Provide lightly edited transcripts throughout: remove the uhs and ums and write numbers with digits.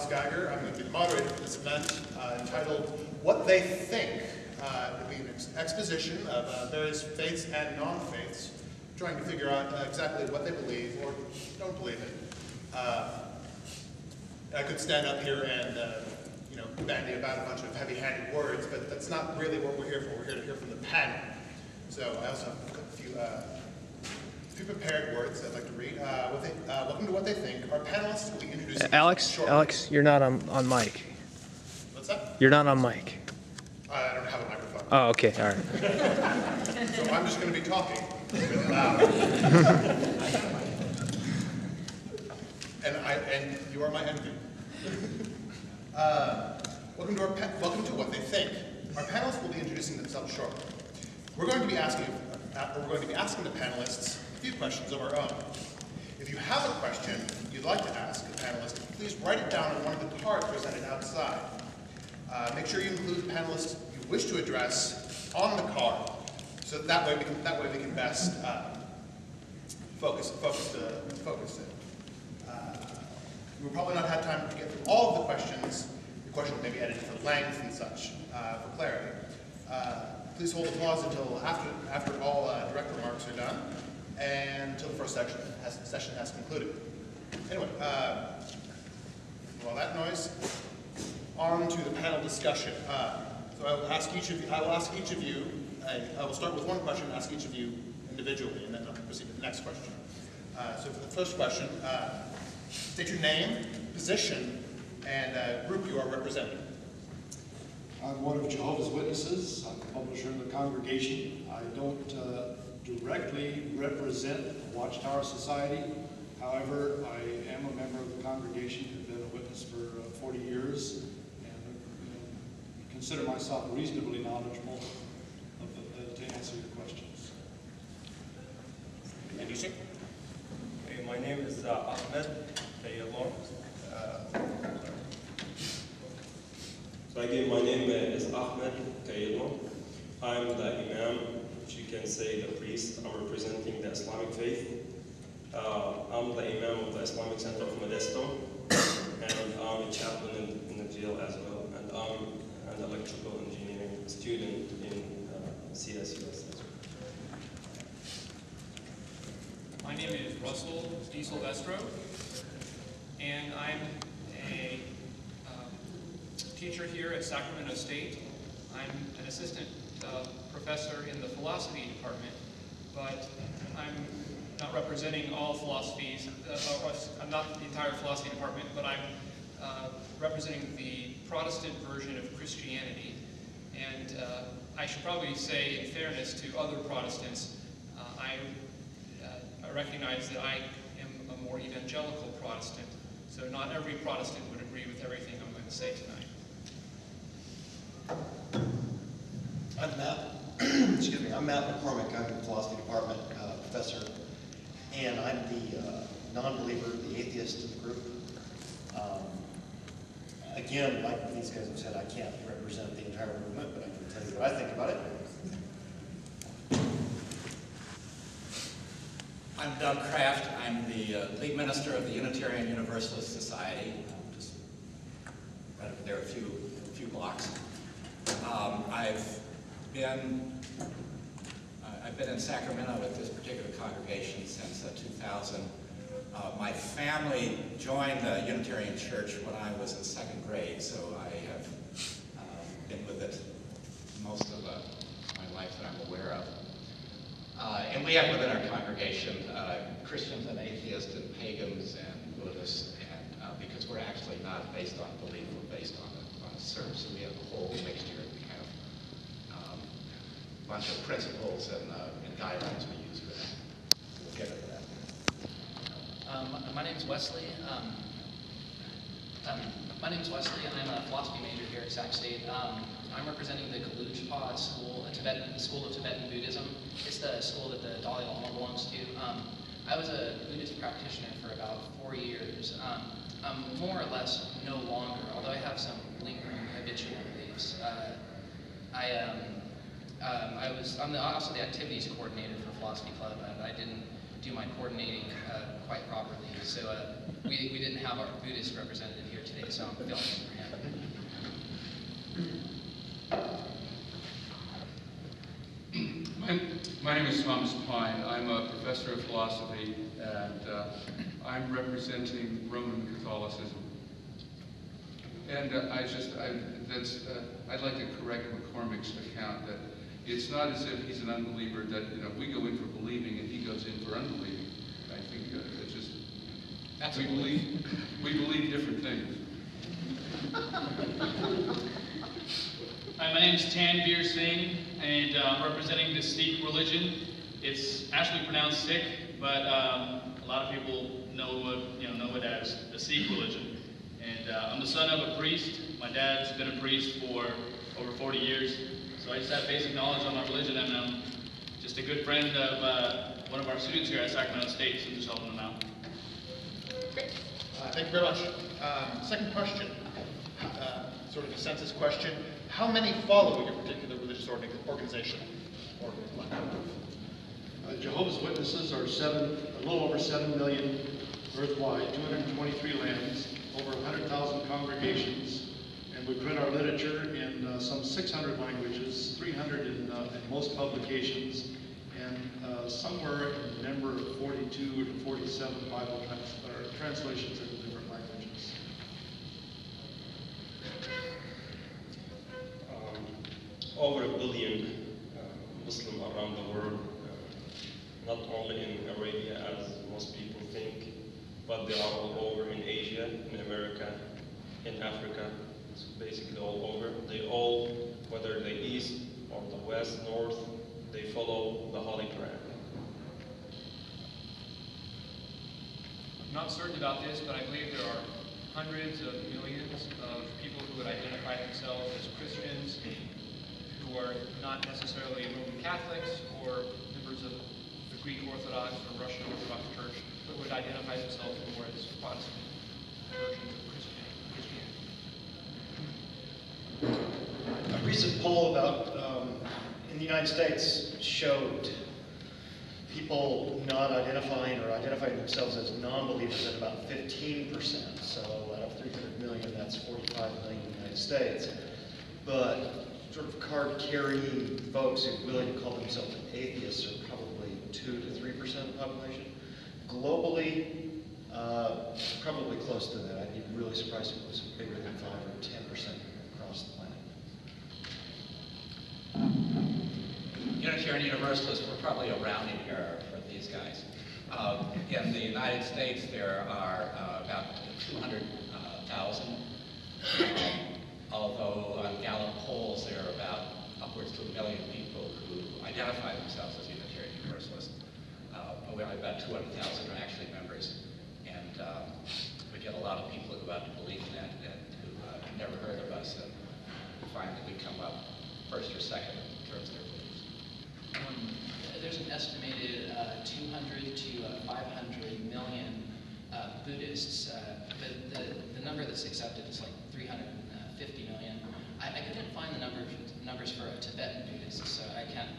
Alex Geiger. I'm going to be the moderator for this event entitled What They Think. It'll be an exposition of various faiths and non-faiths, trying to figure out exactly what they believe or don't believe in. I could stand up here and bandy about a bunch of heavy-handed words, but that's not really what we're here for. We're here to hear from the panel. So I also have a few prepared words I'd like to read. Welcome to What They Think. Our panelists will be introducing Alex, you're not on mic. What's that? You're not on mic. I don't have a microphone. Oh, okay, all right. So I'm just going to be talking really loud. and you are my envy. Welcome to What They Think. Our panelists will be introducing themselves shortly. We're going to be asking the panelists a few questions of our own. If you have a question you'd like to ask the panelists, please write it down on one of the cards presented outside. Make sure you include the panelists you wish to address on the card, so that way we can best focus it. We'll probably not have time to get through all of the questions. The question may be edited for length and such, for clarity. Please hold applause until after all direct remarks are done, and until the first session has concluded. Anyway, while that noise, on to the panel discussion. So I will ask each of you. I will start with one question and ask each of you individually, and then I'll proceed to the next question. So for the first question, state your name, position, and group you are representing. I'm one of Jehovah's Witnesses. I'm the publisher of the congregation. I don't directly represent the Watchtower Society. However, I am a member of the congregation, have been a witness for 40 years, and consider myself reasonably knowledgeable to answer your questions. And you, sir? Hey, my name is Ahmed Kayalon. So again, my name is Ahmed Kayalon. I'm the Imam, if you can say the priest. I'm representing the Islamic faith. I'm the Imam of the Islamic Center of Modesto, and I'm a chaplain in the jail as well. And I'm an electrical engineering student in CSUS as well. My name is Russell DiSilvestro, and I'm a teacher here at Sacramento State. I'm an assistant professor in the philosophy department, but I'm not representing all philosophies. I'm not the entire philosophy department, but I'm representing the Protestant version of Christianity. And I should probably say, in fairness to other Protestants, I recognize that I am a more evangelical Protestant. So not every Protestant would agree with everything I'm going to say tonight. I'm Matt McCormick. I'm in the philosophy department professor, and I'm the non-believer, the atheist of the group. Again, like these guys have said, I can't represent the entire movement, but I can tell you what I think about it. I'm Doug Kraft. I'm the lead minister of the Unitarian Universalist Society. Just right over there, a few blocks. I've been in Sacramento with this particular congregation since 2000. My family joined the Unitarian Church when I was in second grade, so I have been with it most of my life that I'm aware of. And we have within our congregation Christians and atheists and pagans and Buddhists, and because we're actually not based on belief, we're based on a search. So we have a whole mixture of kind of bunch of principles and guidelines we use for that. We'll get into that. My name is Wesley. I'm a philosophy major here at Sac State. I'm representing the Gelugpa School, the School of Tibetan Buddhism. It's the school that the Dalai Lama belongs to. I was a Buddhist practitioner for about 4 years. I'm more or less no longer, although I have some lingering habitual beliefs. I'm also the activities coordinator for Philosophy Club. I didn't do my coordinating quite properly, so we didn't have our Buddhist representative here today, so strong feelings for him. My name is Thomas Pine. I'm a professor of philosophy, and I'm representing Roman Catholicism. And I'd like to correct McCormick's account that it's not as if he's an unbeliever, that we go in for believing and he goes in for unbelieving. I think it's just we believe different things. Hi, my name is Tanveer Singh, and I'm representing the Sikh religion. It's actually pronounced Sikh, but a lot of people know it as the Sikh religion. And I'm the son of a priest. My dad's been a priest for over 40 years, so I just have basic knowledge on my religion, and I'm just a good friend of one of our students here at Sacramento State, so I'm just helping them out. Thank you very much. Second question, sort of a census question. How many follow your particular religious organization? Jehovah's Witnesses are a little over 7 million earthwide, 223 lands, over 100,000 congregations, and we print our literature in some 600 languages, 300 in most publications, and somewhere in the number of 42 to 47 Bible translations into different languages. Over 1 billion Muslims around the world, not only in Arabia as most people think, but they are all over in Asia, in America, in Africa, it's basically all over. They all, whether the east or the west, north, they follow the Holy Quran. I'm not certain about this, but I believe there are hundreds of millions of people who would identify themselves as Christians, who are not necessarily Roman Catholics or members of the Greek Orthodox or Russian Orthodox Church, but would identify themselves more as Protestant versions of Christianity. A recent poll about in the United States showed people not identifying or identifying themselves as non-believers at about 15%. So out of 300 million, that's 45 million in the United States. But sort of card-carrying folks who are willing to call themselves atheists are probably 2 to 3% of the population. Globally, probably close to that. I'd be really surprised if it was bigger than 5 or 10% across the planet. Unitarian Universalists were probably a rounding error for these guys. In the United States, there are about 200,000. Although on Gallup polls, there are about upwards to 1 million people who identify themselves as Unitarian Universalists. About 200,000 are actually members, and we get a lot of people who have to believe in that and who have never heard of us, and find that we come up first or second in terms of their beliefs. There's an estimated 200 to 500 million Buddhists, but the number that's accepted is like 350 million. I couldn't find the numbers for Tibetan Buddhists, so I can't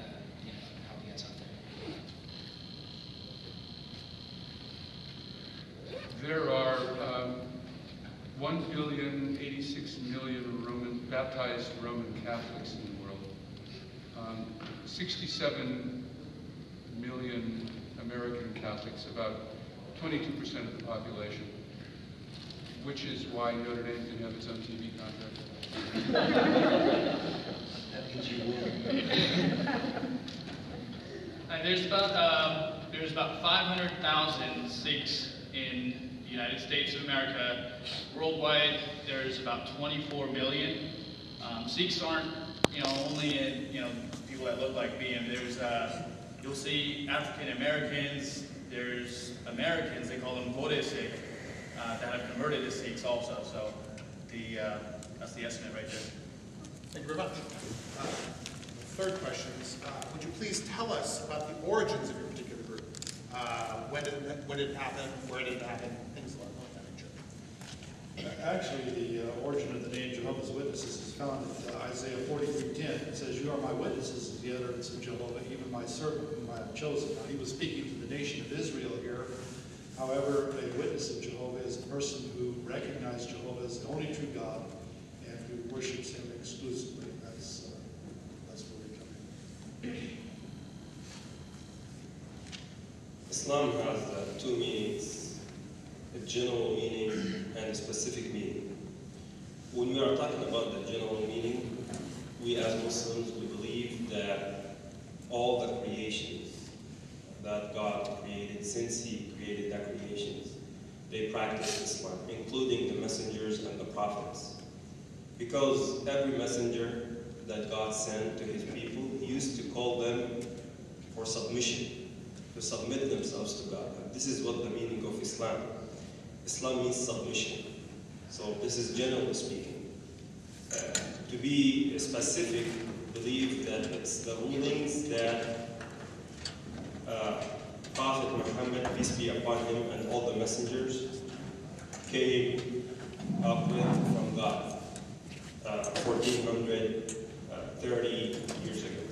help you guys out there. There are 1,086,000,000 baptized Roman Catholics in the world. 67 million American Catholics, about 22% of the population, which is why Notre Dame can have its own TV contract. That means you win. There's about 500,000 Sikhs in the United States of America. Worldwide, there's about 24 million. Sikhs aren't, only in, people that look like me. And there's, you'll see African Americans. There's Americans, they call them Gode Sikh, that have converted to Sikhs also. So that's the estimate right there. Thank you very much. Third question is, would you please tell us about the origins of your particular group? When did it happen? Where did it happen? Things like that nature. Actually, the origin of the name Jehovah's Witnesses is found in Isaiah 43:10. It says, "You are my witnesses of the utterance of Jehovah, even my servant whom I have chosen." Now, he was speaking to the nation of Israel here. However, a witness of Jehovah is a person who recognizes Jehovah as the only true who worships him exclusively. That's where we come in. Islam has two meanings, a general meaning and a specific meaning. When we are talking about the general meaning, we as Muslims, we believe that all the creations that God created, since He created the creations, they practice Islam, including the messengers and the prophets. Because every messenger that God sent to His people, He used to call them for submission, to submit themselves to God. And this is what the meaning of Islam. Islam means submission. So this is generally speaking. To be specific, believe that it's the rulings that Prophet Muhammad, peace be upon him, and all the messengers came up with from God 1430 years ago.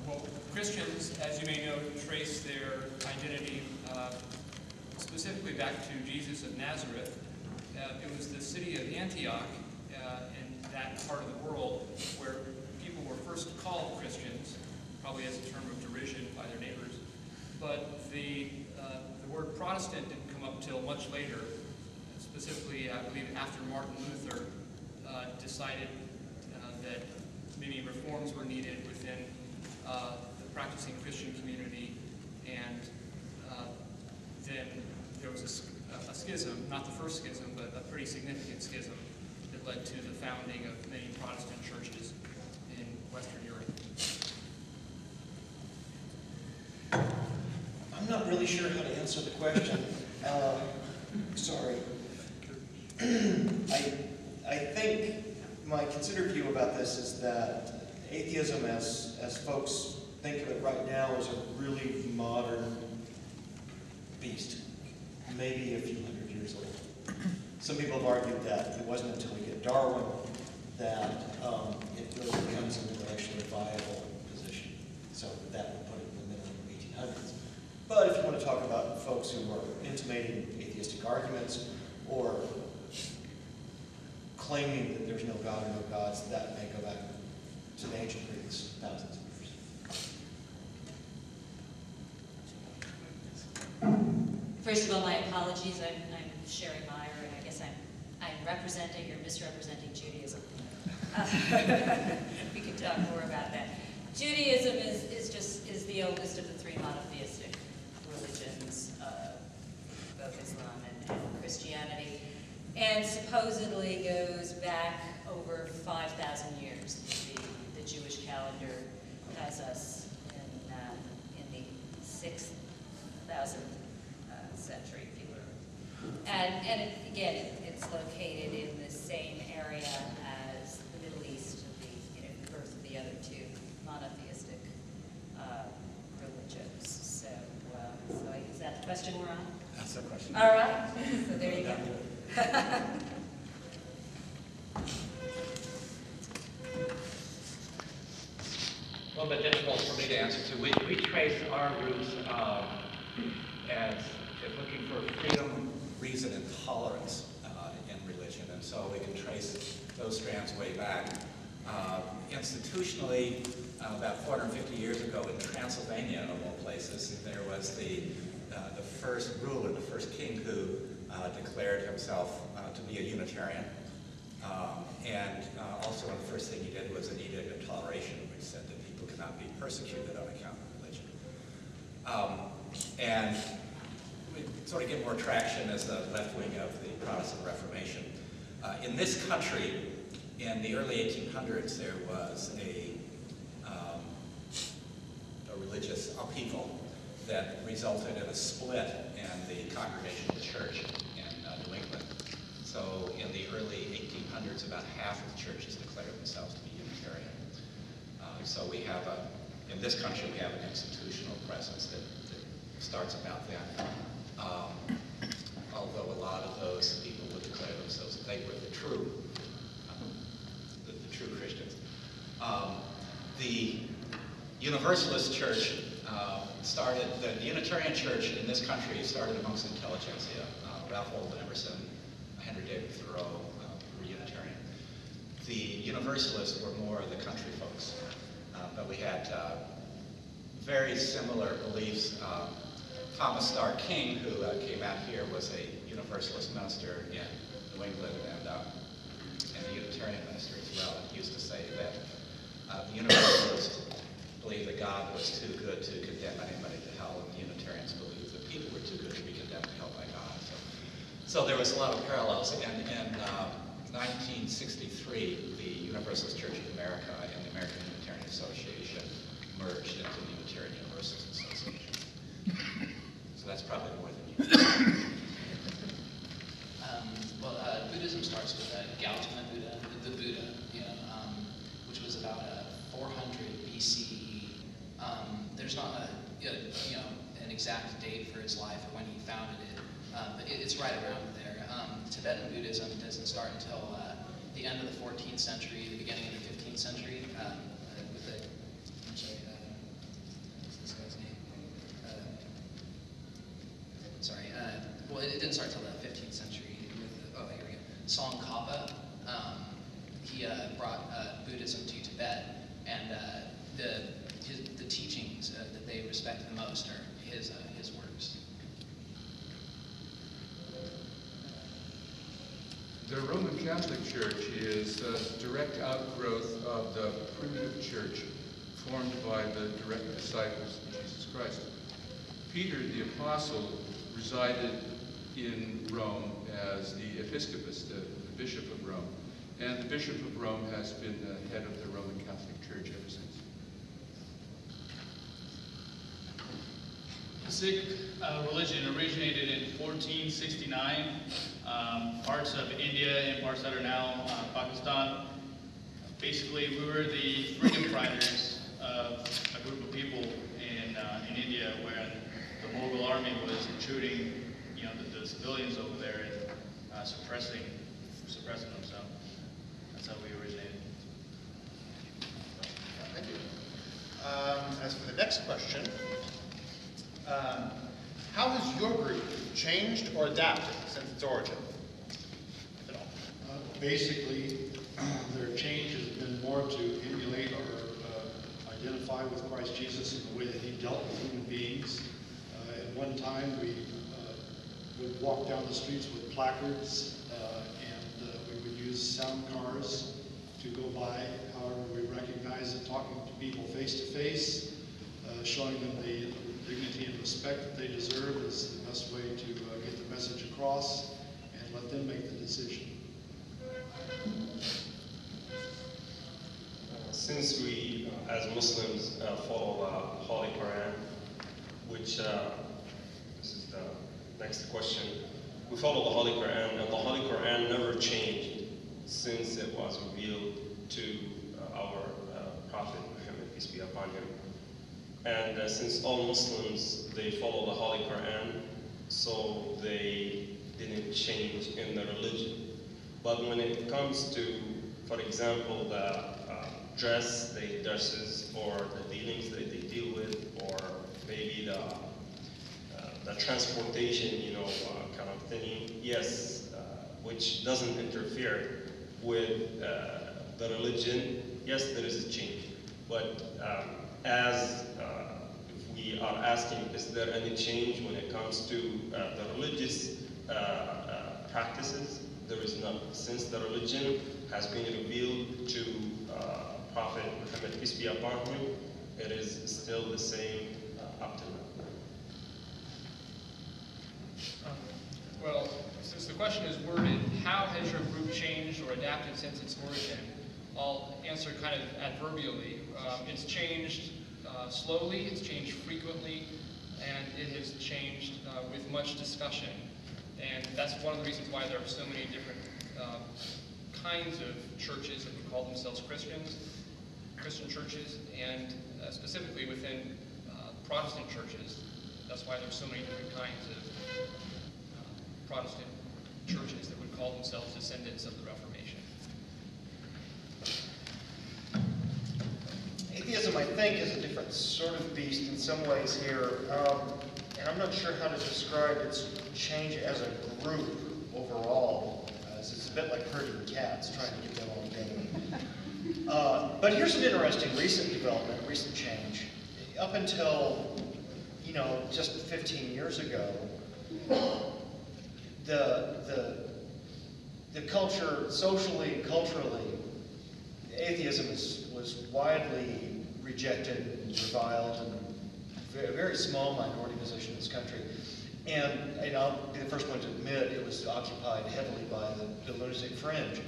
Well, Christians, as you may know, trace their identity specifically back to Jesus of Nazareth. It was the city of Antioch in that part of the world where people were first called Christians, probably as a term of derision by their neighbors. But the word Protestant didn't come up till much later, specifically, I believe, after Martin Luther decided that maybe reforms were needed within the practicing Christian community, and then there was a schism, not the first schism, but a pretty significant schism that led to the founding of many Protestant churches in Western Europe. I'm not really sure how to answer the question. Sorry. I think my considered view about this is that atheism, as folks think of it right now, is a really modern beast, maybe a few hundred years old. Some people have argued that it wasn't until we get Darwin that it really becomes an intellectually viable position. So that would put it in the middle of the 1800s. But if you want to talk about folks who are intimating atheistic arguments or claiming that there's no God or no gods, that may go back to the ancient Greeks, thousands of years. First of all, my apologies. I'm Sherry Meyer, and I guess I'm representing or misrepresenting Judaism. We could talk more about that. Judaism is the oldest of the three monotheistic religions, both Islam and Christianity, and supposedly goes back over 5,000 years. The Jewish calendar has us in the 6,000th century. And again, it's located in the same area as the Middle East, the birth of the other two monotheistic religions. So is that the question we're on? That's the question. All right. So there you go. A little bit difficult for me to answer to. We trace our roots as looking for freedom, reason, and tolerance in religion, and so we can trace those strands way back. Institutionally, about 450 years ago in Transylvania, of all places, there was the first ruler, the first king who declared himself to be a Unitarian. And also one of the first thing he did was an edict of toleration, which said that people could not be persecuted on account of religion. And we sort of get more traction as the left wing of the Protestant Reformation. In this country, in the early 1800s, there was a religious upheaval that resulted in a split in the Congregational Church in New England. So in the early 1800s, about half of the churches declared themselves to be Unitarian. So we have in this country, we have an institutional presence that starts about then. Although a lot of those people would declare themselves that they were the true Christians. The Universalist Church the Unitarian Church in this country started amongst the intelligentsia. Ralph Waldo Emerson Henry David Thoreau were Unitarian. The Universalists were more the country folks, but we had very similar beliefs. Thomas Starr King, who came out here, was a Universalist minister in New England and a Unitarian minister as well. He used to say that the Universalists believed that God was too good to condemn anybody to hell, and the Unitarians believed that people were too good to be condemned to hell by God. So there was a lot of parallels. In 1963, the Universalist Church of America and the American Unitarian Association merged into the Unitarian Universalist Association. So that's probably more than you. Buddhism starts with Gautama Buddha, the Buddha, which was about 400 BCE. There's not an exact date for his life or when he founded it, but it's right around there. Tibetan Buddhism doesn't start until the end of the 14th century, the beginning of the 15th century, with the, I'm sorry, what's this guy's name? Well, it didn't start until the 15th century with, here we go, Tsongkhapa. He brought Buddhism to Tibet, and the teachings that they respect the most are his works. The Roman Catholic Church is a direct outgrowth of the primitive church formed by the direct disciples of Jesus Christ. Peter the Apostle resided in Rome as the episcopus, the bishop of Rome, and the bishop of Rome has been the head of the Roman Catholic Church ever since. The Sikh religion originated in 1469. Parts of India and parts that are now Pakistan. Basically, we were the freedom fighters of a group of people in India when the Mughal army was intruding, the civilians over there and suppressing them. So that's how we originated. Thank you. As for the next question, how has your group changed or adapted since its origin, if at all? Basically, their change has been more to emulate or identify with Christ Jesus in the way that he dealt with human beings. At one time, we would walk down the streets with placards, and we would use sound cars to go by. However, we recognize that talking to people face to face, showing them the dignity and respect that they deserve is the best way to get the message across and let them make the decision. Since we, as Muslims, follow the Holy Quran, which this is the next question, we follow the Holy Quran, and the Holy Quran never changed since it was revealed to our Prophet Muhammad, peace be upon him. And since all Muslims, they follow the Holy Quran, so they didn't change in their religion. But when it comes to, for example, the dresses, or the dealings that they deal with, or maybe the transportation, kind of thing, yes, which doesn't interfere with the religion, yes, there is a change. But if we are asking, is there any change when it comes to the religious practices? There is none. Since the religion has been revealed to Prophet Muhammad, peace be upon him, it is still the same up to now. Well, since the question is worded, how has your group changed or adapted since its origin? I'll answer kind of adverbially. It's changed slowly, it's changed frequently, and it has changed with much discussion. And that's one of the reasons why there are so many different kinds of churches that would call themselves Christian churches, and specifically within Protestant churches. That's why there's so many different kinds of Protestant churches that would call themselves descendants of the Reformation. Atheism, I think, is a different sort of beast in some ways here, and I'm not sure how to describe its change as a group overall. a bit like herding cats, trying to get them all together. But here's an interesting recent development, recent change. Up until, just 15 years ago, the culture, socially and culturally, atheism was widely rejected and reviled, and a very small minority position in this country. And I'll be the first one to admit it was occupied heavily by the lunatic fringe.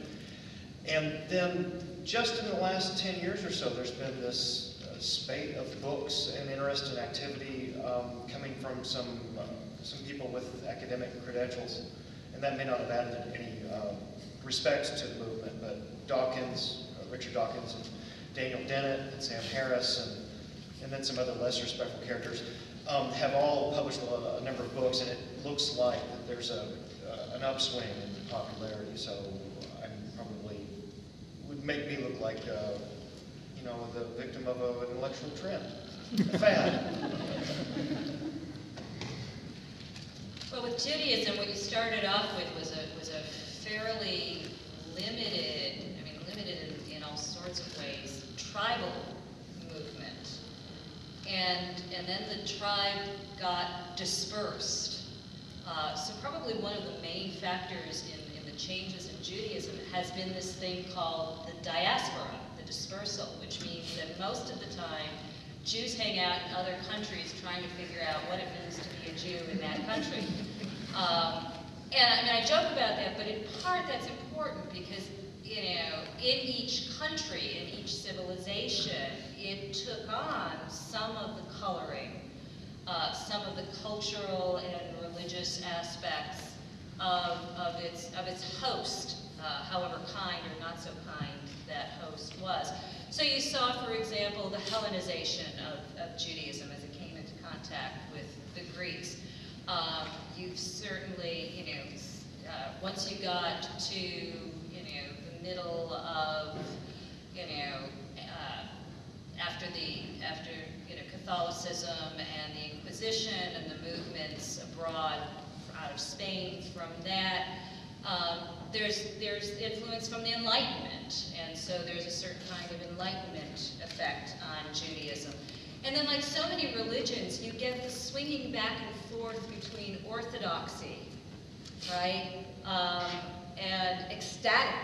And then just in the last 10 years or so, there's been this spate of books and interest and activity coming from some people with academic credentials. And that may not have added any respect to the movement, but Dawkins, Richard Dawkins, and Daniel Dennett, and Sam Harris, and then some other less respectful characters, have all published a number of books, and it looks like that there's an upswing in popularity. So I'm probably would make me look like the victim of an intellectual trend, a fad. Well, with Judaism, what you started off with was a fairly limited in all sorts of ways, tribal movement. And then the tribe got dispersed. So probably one of the main factors in the changes in Judaism has been this thing called the diaspora, the dispersal, which means that most of the time Jews hang out in other countries trying to figure out what it means to be a Jew in that country. And I joke about that, but in part that's important because, in each country, in each civilization, it took on some of the coloring, some of the cultural and religious aspects of its host, however kind or not so kind that host was. So you saw, for example, the Hellenization of Judaism as it came into contact with the Greeks. You've certainly, once you got to, the middle of, after Catholicism and the Inquisition and the movements abroad out of Spain from that, there's influence from the Enlightenment, and so there's a certain kind of Enlightenment effect on Judaism. And then, like so many religions, you get the swinging back and forth between orthodoxy, right, and ecstatic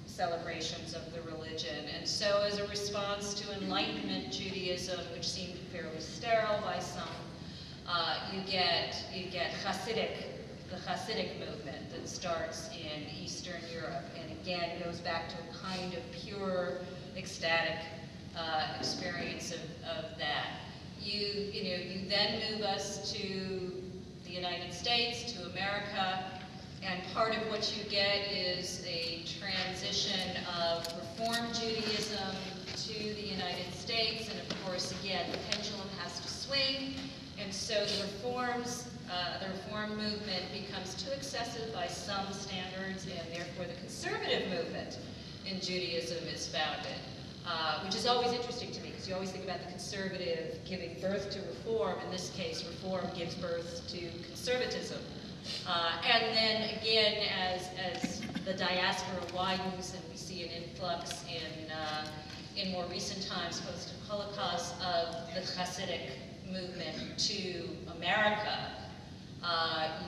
celebrations of the religion. And so as a response to Enlightenment Judaism, which seemed fairly sterile by some, you get the Hasidic movement that starts in Eastern Europe, and again goes back to a kind of pure ecstatic experience of that. You then move us to the United States, to America, and part of what you get is a transition of Reform Judaism to the United States, and of course, again, the pendulum has to swing, and so the Reform movement becomes too excessive by some standards, and therefore the conservative movement in Judaism is founded. Which is always interesting to me, because you always think about the conservative giving birth to reform. In this case, reform gives birth to conservatism. And then again, as the diaspora widens and we see an influx in more recent times, post-Holocaust, of the Hasidic movement to America,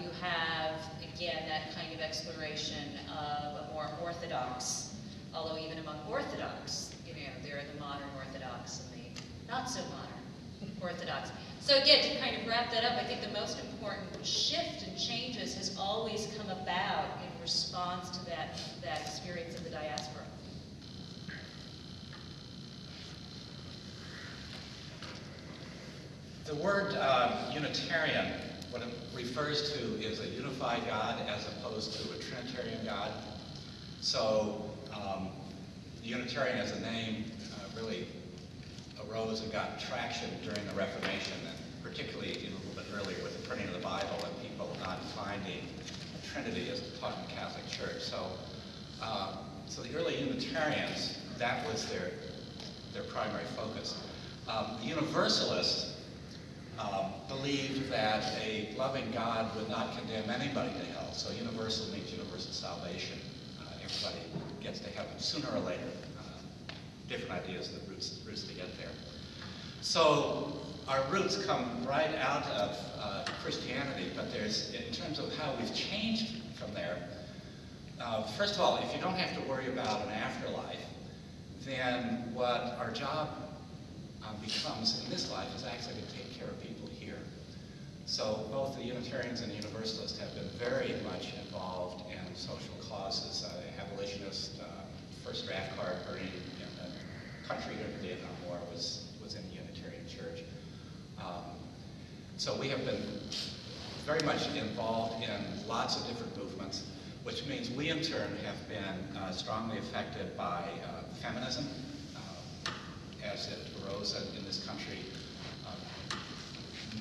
you have, again, that kind of exploration of a more orthodox, although even among Orthodox, there are the modern Orthodox and the not-so-modern Orthodox. So again, to kind of wrap that up, I think the most important shift and changes has always come about in response to that experience of the diaspora. The word Unitarian, what it refers to is a unified God as opposed to a Trinitarian God. So Unitarian as a name really arose and got traction during the Reformation, and particularly a little bit earlier with the printing of the Bible and people not finding a Trinity as taught in the Catholic Church. So, so the early Unitarians, that was their primary focus. The Universalists believed that a loving God would not condemn anybody to hell. So universal means universal salvation. have sooner or later different ideas and the routes to get there. So our roots come right out of Christianity, but there's, in terms of how we've changed from there, first of all, if you don't have to worry about an afterlife, then what our job becomes in this life is actually to take care of people here. So both the Unitarians and the Universalists have been very much involved in social causes. Abolitionists, first draft card burning in the country during the Vietnam War was in the Unitarian Church. So we have been very much involved in lots of different movements, which means we in turn have been strongly affected by feminism as it arose in this country.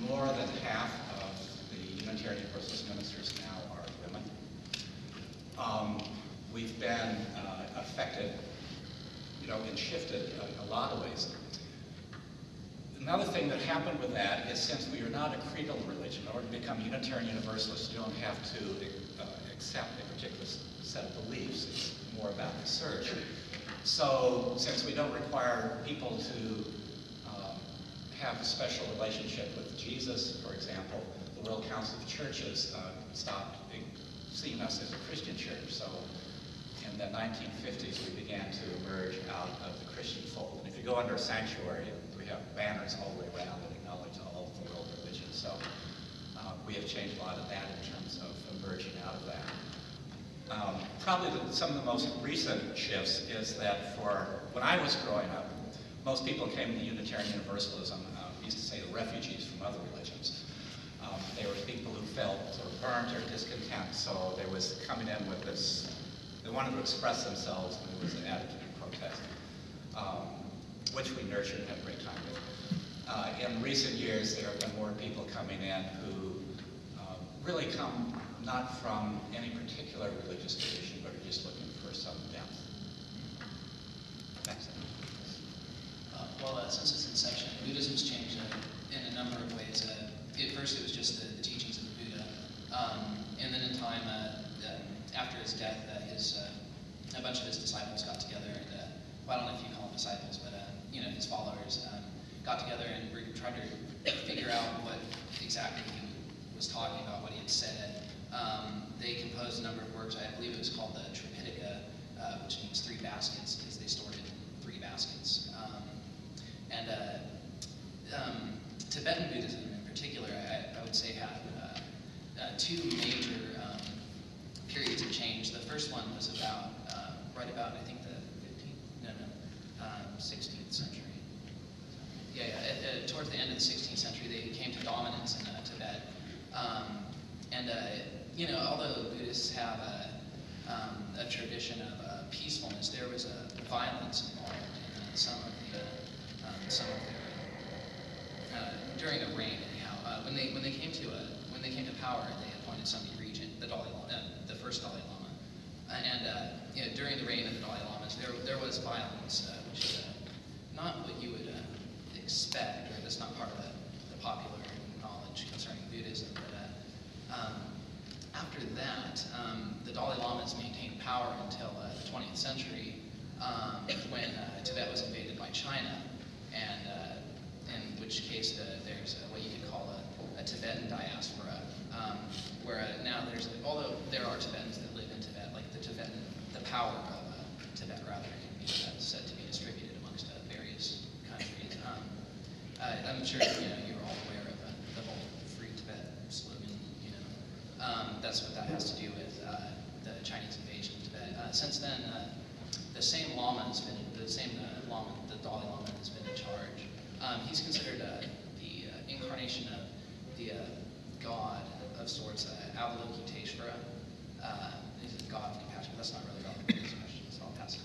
More than half of the Unitarian Universalist ministers now are women. We've been affected, and shifted a lot of ways. Another thing that happened with that is, since we are not a creedal religion, in order to become Unitarian Universalists, you don't have to accept a particular set of beliefs. It's more about the search. So, since we don't require people to have a special relationship with Jesus, for example, the World Council of Churches stopped seeing us as a Christian church. So, in the 1950s, we began to emerge out of the Christian fold. And if you go under a sanctuary, we have banners all the way around that acknowledge all of the world religions. So we have changed a lot of that in terms of emerging out of that. Probably some of the most recent shifts is that when I was growing up, most people came to Unitarian Universalism, we used to say the refugees from other religions. They were people who felt sort of burnt or discontent, so there was coming in with this, they wanted to express themselves, and there was an attitude of protest, which we nurtured and had a great time with. In recent years, there have been more people coming in who really come not from any particular religious tradition, but are just looking for some depth. Next. Since its inception, Buddhism's changed in a number of ways. At first, it was just the teachings of the Buddha, and then in time, after his death, a bunch of his disciples got together, and well, I don't know if you call them disciples, but his followers got together and tried to figure out what exactly he was talking about, what he had said. They composed a number of works. I believe it was called the Tripitaka, which means 3 baskets, because they stored it in 3 baskets. Tibetan Buddhism, in particular, I would say had 2 major periods of change. The first one was about, right about, I think, the 16th century. Towards the end of the 16th century, they came to dominance in Tibet. Although Buddhists have a tradition of peacefulness, there was a violence involved in some of their during the reign. Anyhow, when they came to power, they appointed somebody regent, the Dalai Lama, the first Dalai Lama, during the reign of the Dalai Lamas, there was violence, which is not what you would expect, or that's not part of the popular knowledge concerning Buddhism. But after that, the Dalai Lamas maintained power until the 20th century, when Tibet was invaded by China, and in which case there's what you could call a Tibetan diaspora, where now although there are Tibetans that live in Tibet, like the power of Tibet rather can be said to be distributed amongst various countries. I'm sure you're all aware of the whole Free Tibet slogan. That's what that has to do with the Chinese invasion of Tibet. Since then, the same Lama has been the Dalai Lama has been in charge. He's considered the incarnation of the God of sorts, Avalokiteshvara. He's the God of compassion, but that's not really relevant to this question, so I'll pass it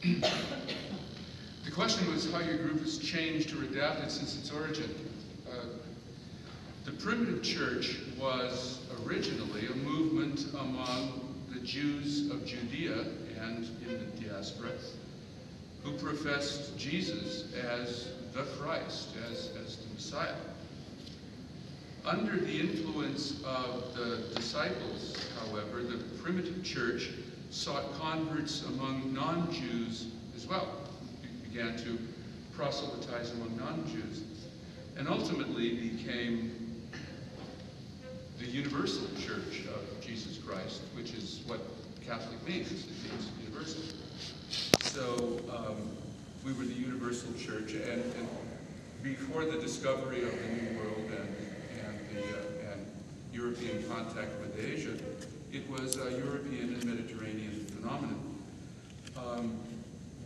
on. The question was how your group has changed or adapted since its origin. The primitive church was originally a movement among the Jews of Judea and in the diaspora who professed Jesus as the Christ, as the Messiah. Under the influence of the disciples, however, the primitive church sought converts among non-Jews as well. It began to proselytize among non-Jews, and ultimately became the universal church of Jesus Christ, which is what Catholic means. It means universal. So we were the universal church, and before the discovery of the New World and European contact with Asia, it was a European and Mediterranean phenomenon.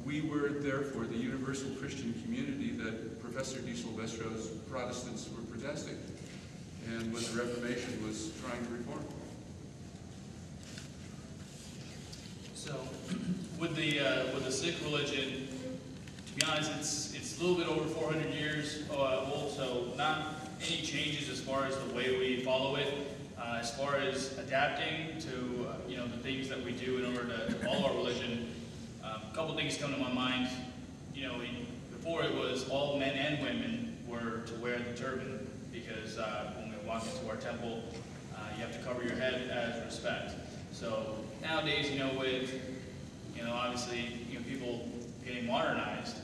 We were therefore the universal Christian community that Professor de Silvestro's Protestants were protesting, and when the Reformation was trying to reform. So, with the Sikh religion, to be honest, it's a little bit over 400 years old, so not any changes as far as the way we follow it. As far as adapting to the things that we do in order to follow our religion, a couple things come to my mind. Before it was all men and women were to wear the turban, because when we walk into our temple, you have to cover your head as respect. So nowadays, with obviously people getting modernized,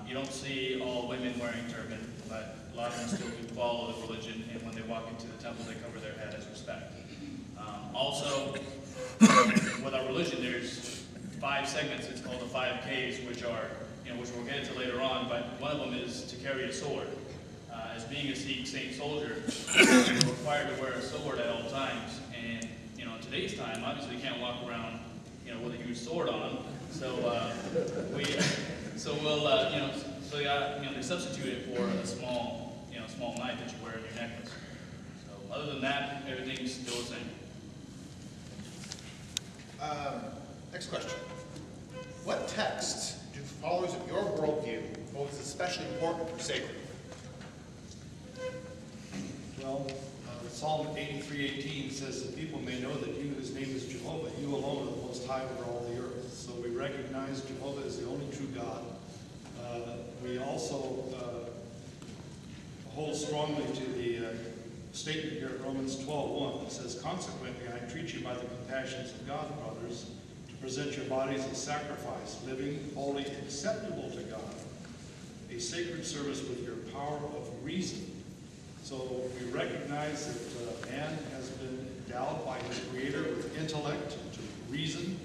you don't see all women wearing turban, but a lot of them still do follow the religion, and when they walk into the temple, they cover their head as respect. Also, with our religion, there's 5 segments. It's called the 5 Ks, which are, which we'll get into later on, but one of them is to carry a sword. As being a Sikh saint soldier, you're required to wear a sword at all times, and in today's time, obviously you can't walk around with a huge sword on. So they substitute it for a small knife that you wear in your necklace. So other than that, everything's still the same. Next question. What texts do followers of your worldview hold as especially important or sacred? Well, Psalm 83:18 says that people may know that you, whose name is Jehovah, you alone are the most high over all the earth. So we recognize Jehovah is the only true God. We also hold strongly to the statement here at Romans 12:1 that says, consequently, I entreat you by the compassions of God, brothers, to present your bodies as sacrifice, living, holy, acceptable to God, a sacred service with your power of reason. So we recognize that man has been endowed by his Creator with intellect to reason,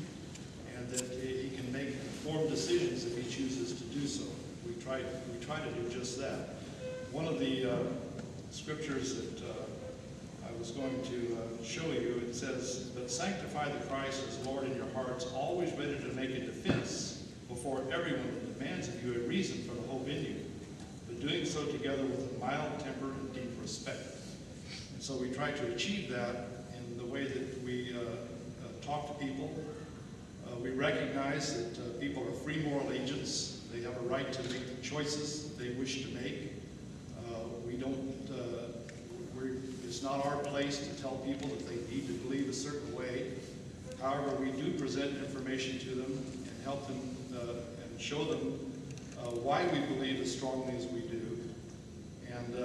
and that he can make informed decisions if he chooses to do so. We try to do just that. One of the scriptures that I was going to show you, it says, but sanctify the Christ as Lord in your hearts, always ready to make a defense before everyone that demands of you a reason for the hope in you, but doing so together with a mild temper and deep respect. And so we try to achieve that in the way that we talk to people. We recognize that people are free moral agents. They have a right to make the choices that they wish to make. It's not our place to tell people that they need to believe a certain way. However, we do present information to them and help them and show them why we believe as strongly as we do, and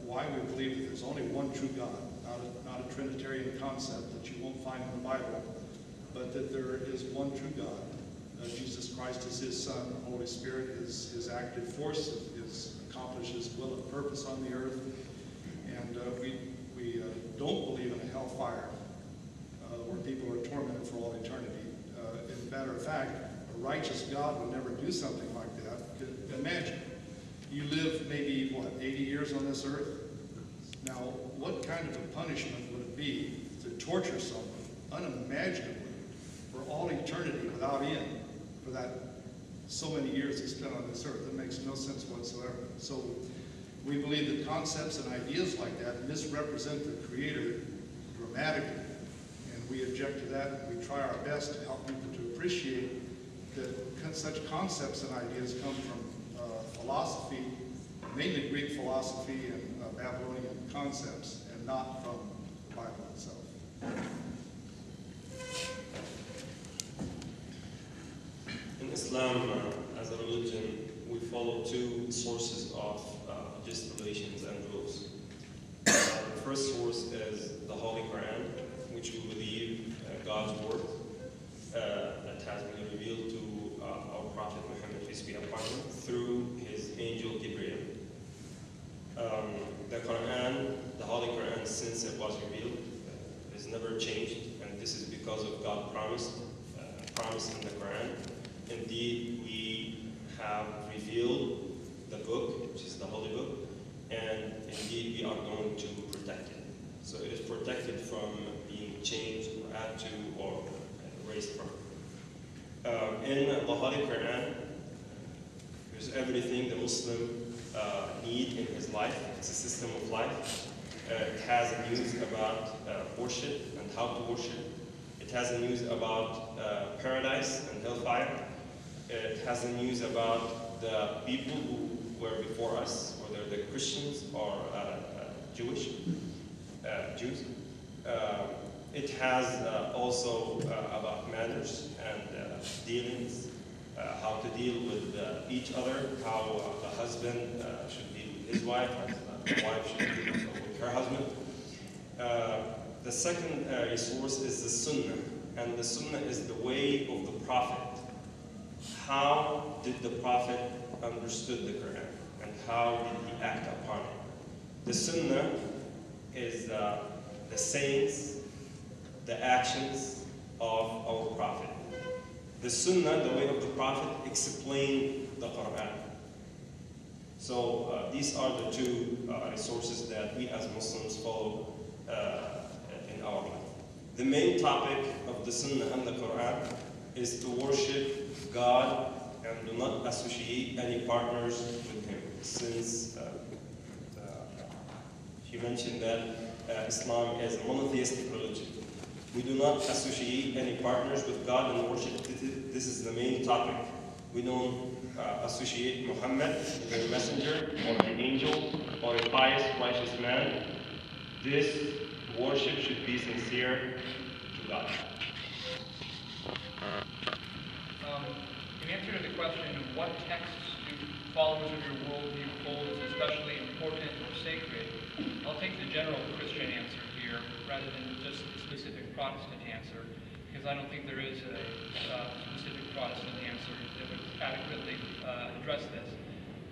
why we believe that there's only one true God, not a Trinitarian concept that you won't find in the Bible, but that there is one true God. Jesus Christ is his Son. The Holy Spirit is his active force that accomplishes his will and purpose on the earth. And we don't believe in a hellfire where people are tormented for all eternity. As a matter of fact, a righteous God would never do something like that. Imagine, you live maybe, 80 years on this earth? Now, what kind of a punishment would it be to torture someone unimaginably for all eternity without end for that so many years he spent on this earth? It makes no sense whatsoever. So we believe that concepts and ideas like that misrepresent the Creator dramatically, and we object to that, and we try our best to help people to appreciate that such concepts and ideas come from philosophy, mainly Greek philosophy and Babylonian concepts, and not from the Bible itself. In Islam, as a religion, we follow 2 sources of just relations and rules. The first source is the Holy Quran, which we believe God's word that has been revealed to our Prophet Muhammad, peace be upon him, through his angel Gabriel. The Quran, the Holy Quran, since it was revealed, has never changed, and this is because of God's promise in the Quran. Indeed, we have revealed the book, which is the Holy Book, and indeed we are going to protect it. So it is protected from being changed or added to or erased from. In the Holy Quran, there's everything the Muslim need in his life. It's a system of life. It has news about worship and how to worship. It has news about paradise and hellfire. It has news about the people who were before us, whether they're Christians or Jews. It has also about manners and dealings, how to deal with each other, how the husband should deal with his wife, and the wife should deal with her husband. The second resource is the Sunnah, and the Sunnah is the way of the Prophet. How did the Prophet understood the Quran, and how did he act upon it? The Sunnah is the sayings, the actions of our Prophet. The Sunnah, the way of the Prophet, explain the Quran. So these are the two resources that we as Muslims follow in our life. The main topic of the Sunnah and the Quran is to worship God and do not associate any partners with Him. Since he mentioned that Islam is a monotheistic religion. We do not associate any partners with God in worship. This is the main topic. We don't associate Muhammad, the messenger, or the angel, or a pious, righteous man. This worship should be sincere to God. In answer to the question, what texts do followers of your worldview hold as especially important or sacred, I'll take the general Christian answer here rather than just the specific Protestant answer, because I don't think there is a specific Protestant answer that would adequately address this.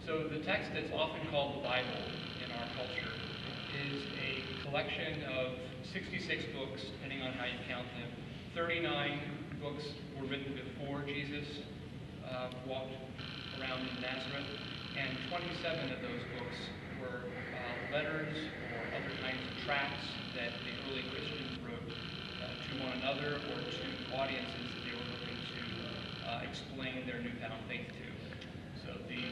So the text that's often called the Bible in our culture is a collection of 66 books, depending on how you count them. 39 books were written before Jesus walked around in Nazareth, and 27 of those books were letters or other kinds of tracts that the early Christians wrote to one another or to audiences that they were looking to explain their newfound faith to. So the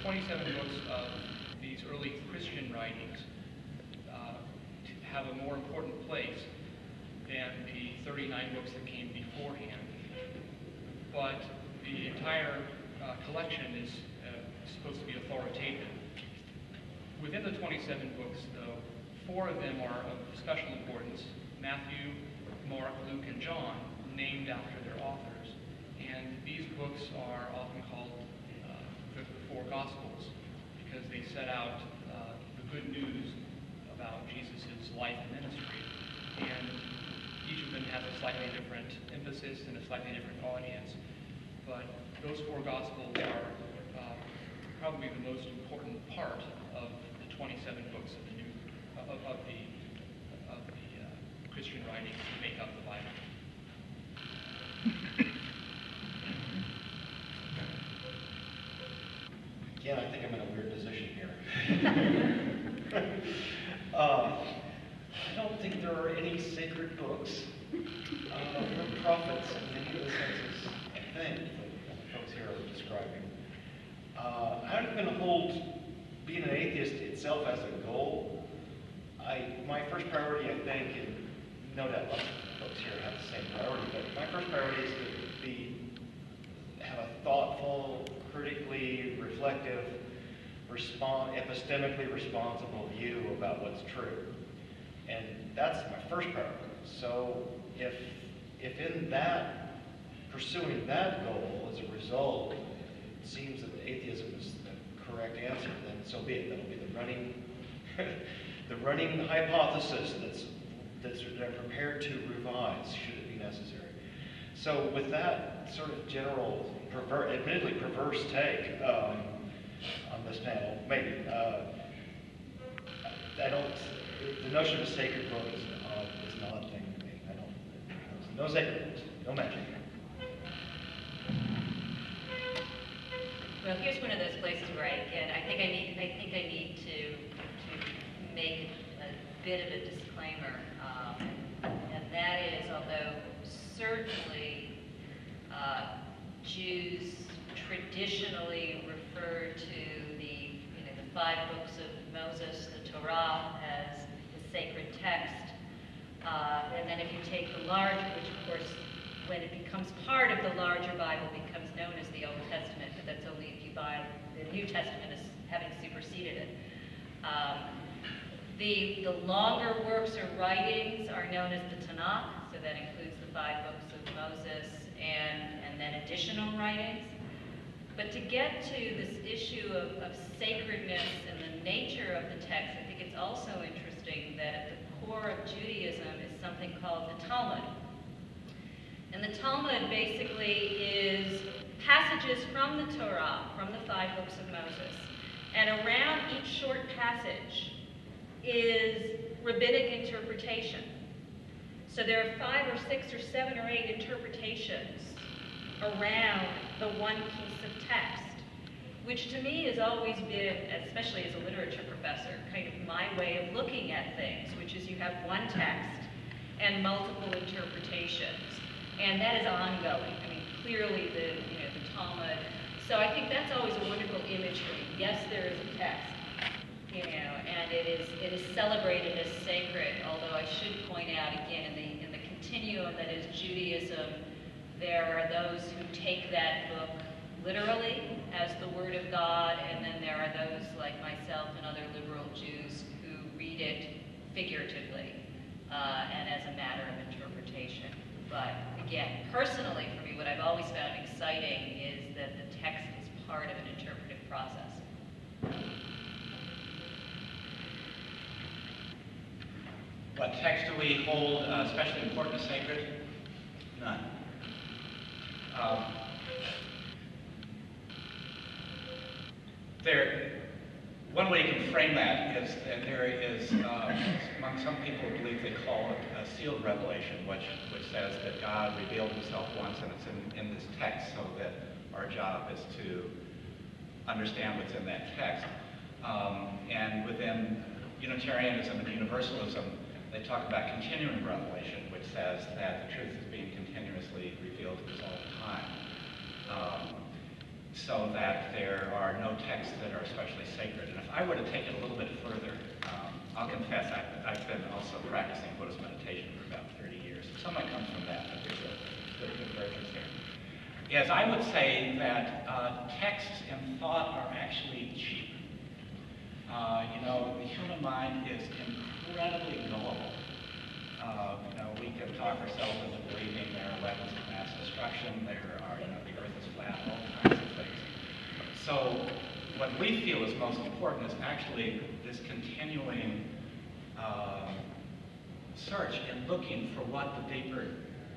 27 books of these early Christian writings have a more important place than the 39 books that came beforehand. But the entire collection is supposed to be authoritative. Within the 27 books, though, 4 of them are of special importance: Matthew, Mark, Luke, and John, named after their authors. And these books are often called the 4 Gospels because they set out the good news about Jesus' life and ministry. And each of them has a slightly different emphasis and a slightly different audience. But those 4 Gospels are probably the most important part of the 27 books of the Christian writings that make up the Bible. Again, I think I'm in a weird position here. I don't think there are any sacred books or prophets in any of the senses, I think, that folks here are describing. I don't even hold being an atheist itself as a goal. My first priority, I think, and no doubt lots of folks here have the same priority, but my first priority is to have a thoughtful, critically reflective, epistemically responsible view about what's true. And that's my first priority. So if in that, pursuing that goal as a result, it seems that atheism is the correct answer, then so be it. That'll be the running the running hypothesis that's they're prepared to revise should it be necessary. So with that sort of general, admittedly perverse take on this panel, maybe, the notion of a sacred book is an odd thing to me. No sacred books, no magic. Well, here's one of those places where I think I need to make a bit of a disclaimer, and that is, although certainly Jews traditionally refer to the 5 books of Moses, the Torah, as the sacred text, and then if you take the large, which of course, when it becomes part of the larger Bible, becomes known as the Old Testament, but that's only if you buy the New Testament as having superseded it. The longer works or writings are known as the Tanakh, so that includes the 5 books of Moses and then additional writings. But to get to this issue of sacredness and the nature of the text, I think it's also interesting that at the core of Judaism is something called the Talmud. And the Talmud basically is passages from the Torah, from the 5 books of Moses. And around each short passage is rabbinic interpretation. So there are 5 or 6 or 7 or 8 interpretations around the one piece of text, which to me has always been, especially as a literature professor, kind of my way of looking at things, which is you have one text and multiple interpretations. And that is ongoing. I mean, clearly the Talmud. So I think that's always a wonderful imagery. Yes, there is a text, and it is celebrated as sacred. Although I should point out again, in the continuum that is Judaism, there are those who take that book literally as the Word of God, and then there are those like myself and other liberal Jews who read it figuratively and as a matter of interpretation. But again, personally for me, what I've always found exciting is that the text is part of an interpretive process. What text do we hold especially important as sacred? None. One way you can frame that is that there is, among some people who believe they call it a sealed revelation, which says that God revealed himself once and it's in this text, so that our job is to understand what's in that text. And within Unitarianism and Universalism, they talk about continuing revelation, which says that the truth is being continuously revealed to us all the time. So that there are no texts that are especially sacred. And if I were to take it a little bit further, I'll confess I've been also practicing Buddhist meditation for about 30 years. Some might come from that, but there's a divergence here. Yes, I would say that texts and thought are actually cheap. The human mind is incredibly gullible. We can talk ourselves into believing there are weapons of mass destruction, there are, the earth is flat, all kinds of things. So what we feel is most important is actually this continuing search in looking for what the deeper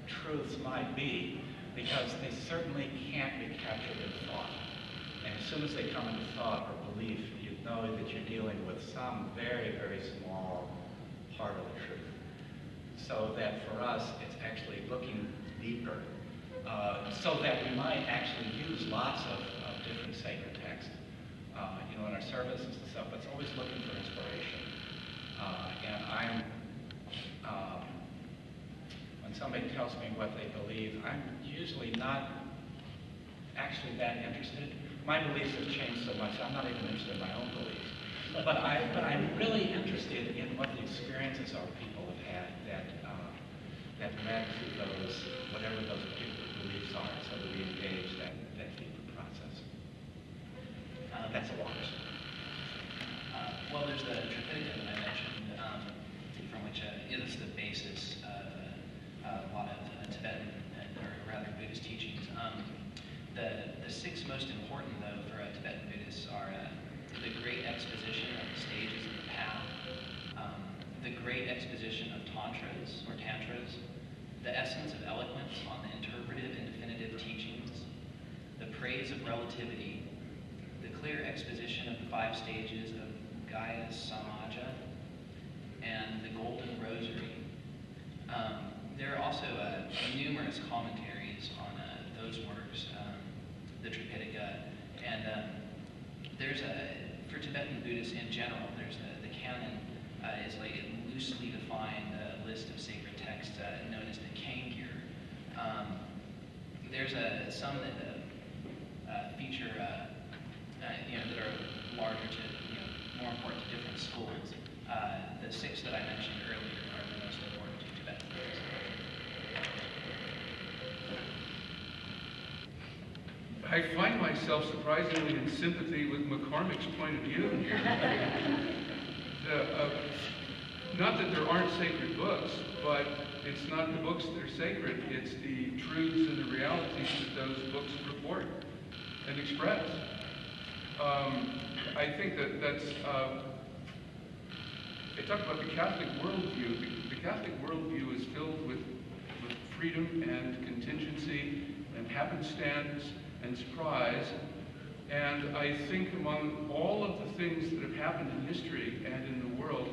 truths might be, because they certainly can't be captured in thought. And as soon as they come into thought or belief, you know that you're dealing with some very, very small part of the truth. So that for us, it's actually looking deeper, so that we might actually use lots of different sacred texts, in our services and stuff, but it's always looking for inspiration. And when somebody tells me what they believe, I'm usually not actually that interested. My beliefs have changed so much, I'm not even interested in my own beliefs. But I'm really interested in what the experiences are people have had that led to those, whatever those particular beliefs are, so that we engage that deeper process. That's a long story. Well, there's the Tripitaka that I mentioned, from which is the basis of a lot of Tibetan, or rather Buddhist teachings. The 6 most important, though, for Tibetan Buddhists are the Great Exposition of the Stages of the Path, the essence of eloquence on the interpretive and definitive teachings, the praise of relativity, the clear exposition of the 5 stages of Gaia's Samaja, and the Golden Rosary. There are also numerous commentaries on those works, the Tripitaka, and there's for Tibetan Buddhists in general, there's the canon is like a loosely defined list of sacred texts known as the Kangir. There's some that feature, that are larger to, more important to different schools. The 6 that I mentioned earlier are the most important to Tibetan Buddhists. I find myself surprisingly in sympathy with McCormick's point of view here. Not that there aren't sacred books, but it's not the books that are sacred, it's the truths and the realities that those books report and express. I think that's, they talk about the Catholic worldview. The Catholic worldview is filled with freedom and contingency and happenstance and surprise. And I think among all of the things that have happened in history and in the world,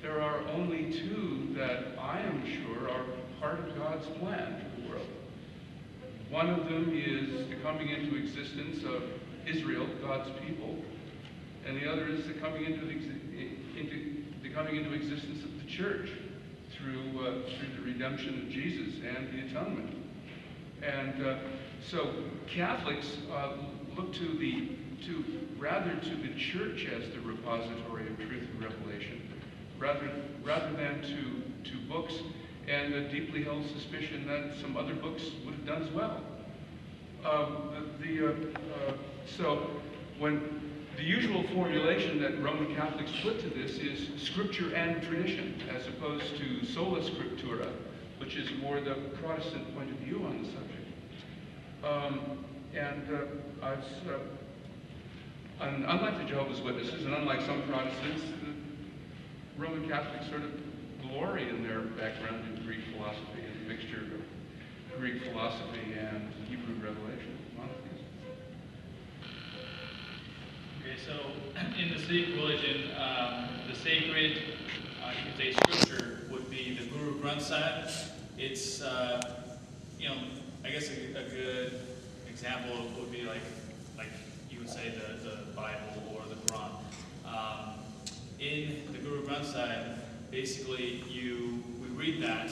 there are only 2 that I am sure are part of God's plan for the world. One of them is the coming into existence of Israel, God's people, and the other is the coming into existence of the church through the redemption of Jesus and the atonement. And so Catholics look rather to the church as the repository of truth and revelation, rather than to books, and a deeply held suspicion that some other books would have done as well. So when the usual formulation that Roman Catholics put to this is scripture and tradition, as opposed to sola scriptura, which is more the Protestant point of view on the subject. Unlike the Jehovah's Witnesses, and unlike some Protestants, the Roman Catholics sort of glory in their background in Greek philosophy and the mixture of Greek philosophy and Hebrew revelation. Okay, so in the Sikh religion, the sacred, you could say, scripture would be the Guru Granth Sahib. It's, I guess a good example would be like you would say the Bible or the Quran. In the Guru Granth Sahib, basically we read that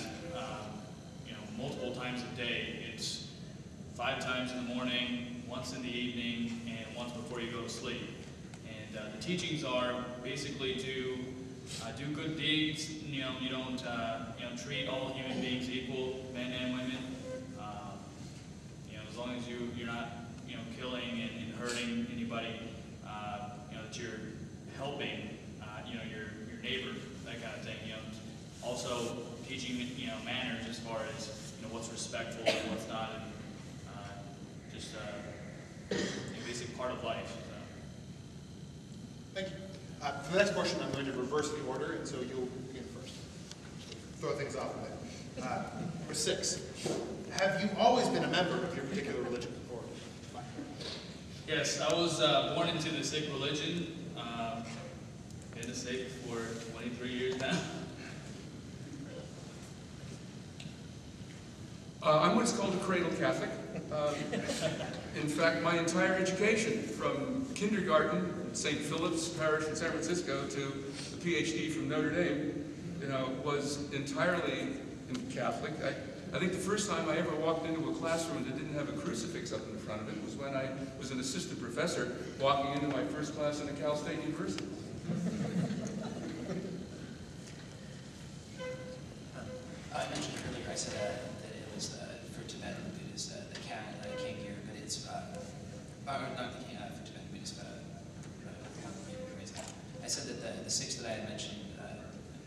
multiple times a day. It's 5 times in the morning, once in the evening, and once before you go to sleep. And the teachings are basically to do good deeds. You don't treat all human beings equal, men and women. As long as you're not killing and hurting anybody, that you're helping your neighbor, that kind of thing. Also teaching manners as far as what's respectful and what's not, and just a basic part of life. So. Thank you. For the next portion, I'm going to reverse the order, and so you'll begin first. Throw things off a bit. Number 6. Have you always been a member of your particular religion? Yes, I was born into the Sikh religion. Been a Sikh for 23 years now. I'm what's called a cradle Catholic. In fact, my entire education, from kindergarten at St. Philip's Parish in San Francisco to the PhD from Notre Dame, was entirely Catholic. I think the first time I ever walked into a classroom that didn't have a crucifix up in front of it was when I was an assistant professor walking into my first class in Cal State University. I mentioned earlier, I said that it was for Tibetan Buddhists, the Kangir, but it's, not for Tibetan Buddhists, but I said that the 6 that I had mentioned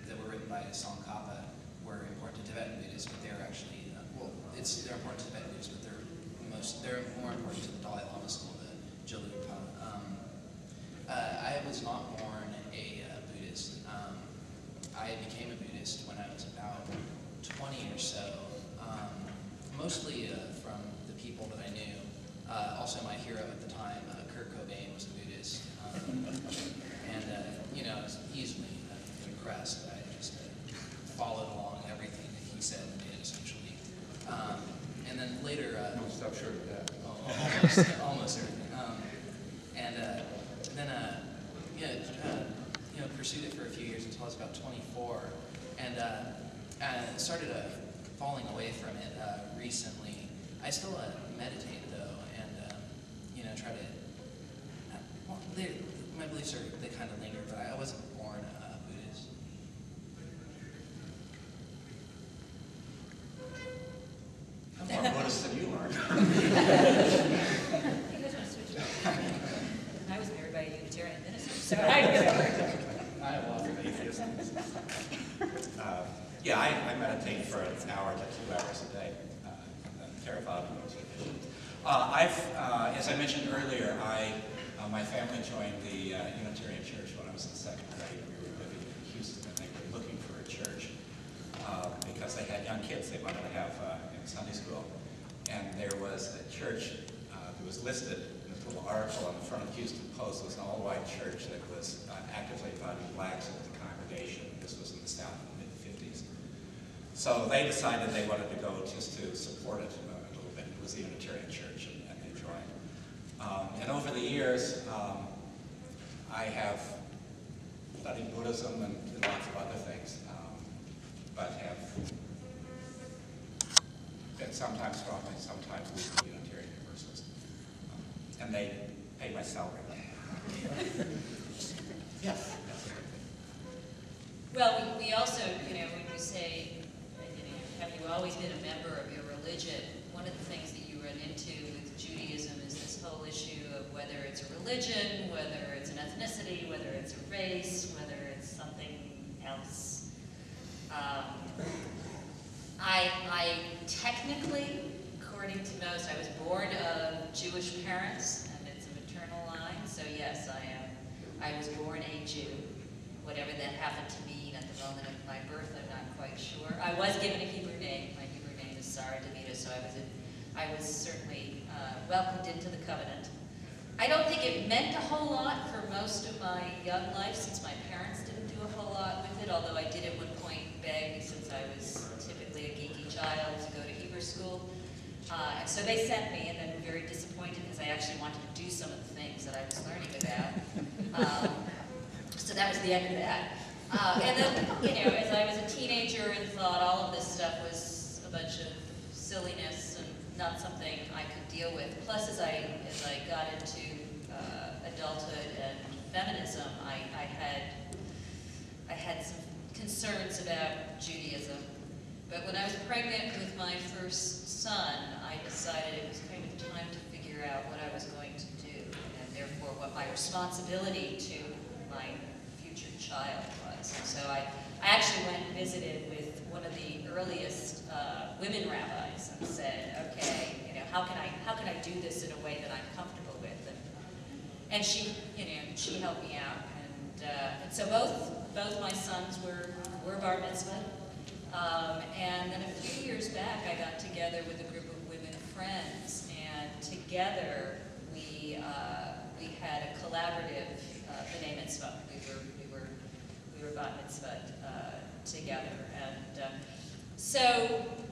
that were written by Tsongkhapa were important to Tibetan Buddhists, but they're actually, they're important to Tibetan Buddhists, but they're more important to the Dalai Lama school, the Gelugpa. I was not born a Buddhist. I became a Buddhist when I was about 20 or so. mostly from the people that I knew. Also, my hero at the time, Kurt Cobain, was a Buddhist, and you know, I was easily impressed. I just followed along everything that he said and did, essentially. And then later, Don't stop short of that. almost everything. And then, you know, pursued it for a few years until I was about 24, and started falling away from it recently. I still meditate though, and you know, try to. Well, my beliefs they kind of linger, but I wasn't born Buddhist. I'm more Buddhist than you are. You guys want to switch? I was married by a Unitarian minister, so I I have lots of atheists. Yeah, I meditate for an hour to 2 hours a day. Theravada meditation. As I mentioned earlier, my family joined the Unitarian Church when I was in second grade. We were living in Houston, and they were looking for a church because they had young kids they wanted to have in Sunday school. And there was a church that was listed in this little article on the front of the Houston Post. It was an all-white church that was actively inviting blacks into the congregation. This was in the South in the mid-50s. So they decided they wanted to go just to support it a little bit. It was the Unitarian Church, and they joined. And over the years, I have studied Buddhism and lots of other things, but have been sometimes strongly, sometimes weakly Unitarian Universalist. And they pay my salary. Yes. Well, we also, you know, when we say, you know, have you always been a member of your religion, one of the things that you run into with Judaism is this whole issue of whether it's a religion, whether it's an ethnicity, whether it's a race, whether it's something else. I technically, according to most, I was born of Jewish parents, and it's a maternal line, so yes, I was born a Jew. Whatever that happened to mean at the moment of my birth, I'm not quite sure. I was given a Hebrew name. My Hebrew name is Sarah Davida, so I was certainly welcomed into the covenant. I don't think it meant a whole lot for most of my young life, since my parents didn't do a whole lot with it, although I did at one point beg, since I was typically a geeky child, to go to Hebrew school. And so they sent me, and then were very disappointed because I actually wanted to do some of the things that I was learning about. So that was the end of that. And then, you know, as I was a teenager and thought all of this stuff was a bunch of silliness and not something I could deal with. Plus, as I got into adulthood and feminism, I had some concerns about Judaism. But when I was pregnant with my first son, I decided it was kind of time to figure out what I was going to do, and therefore what my responsibility to my future child was. And so I actually went and visited with one of the earliest women rabbis and said, okay, you know, how can I do this in a way that I'm comfortable with? And she, you know, she helped me out. And so both my sons were bar mitzvah. And then a few years back, I got together with a group of women friends, and together we had a collaborative b'nai mitzvah. We were bat mitzvah together, and so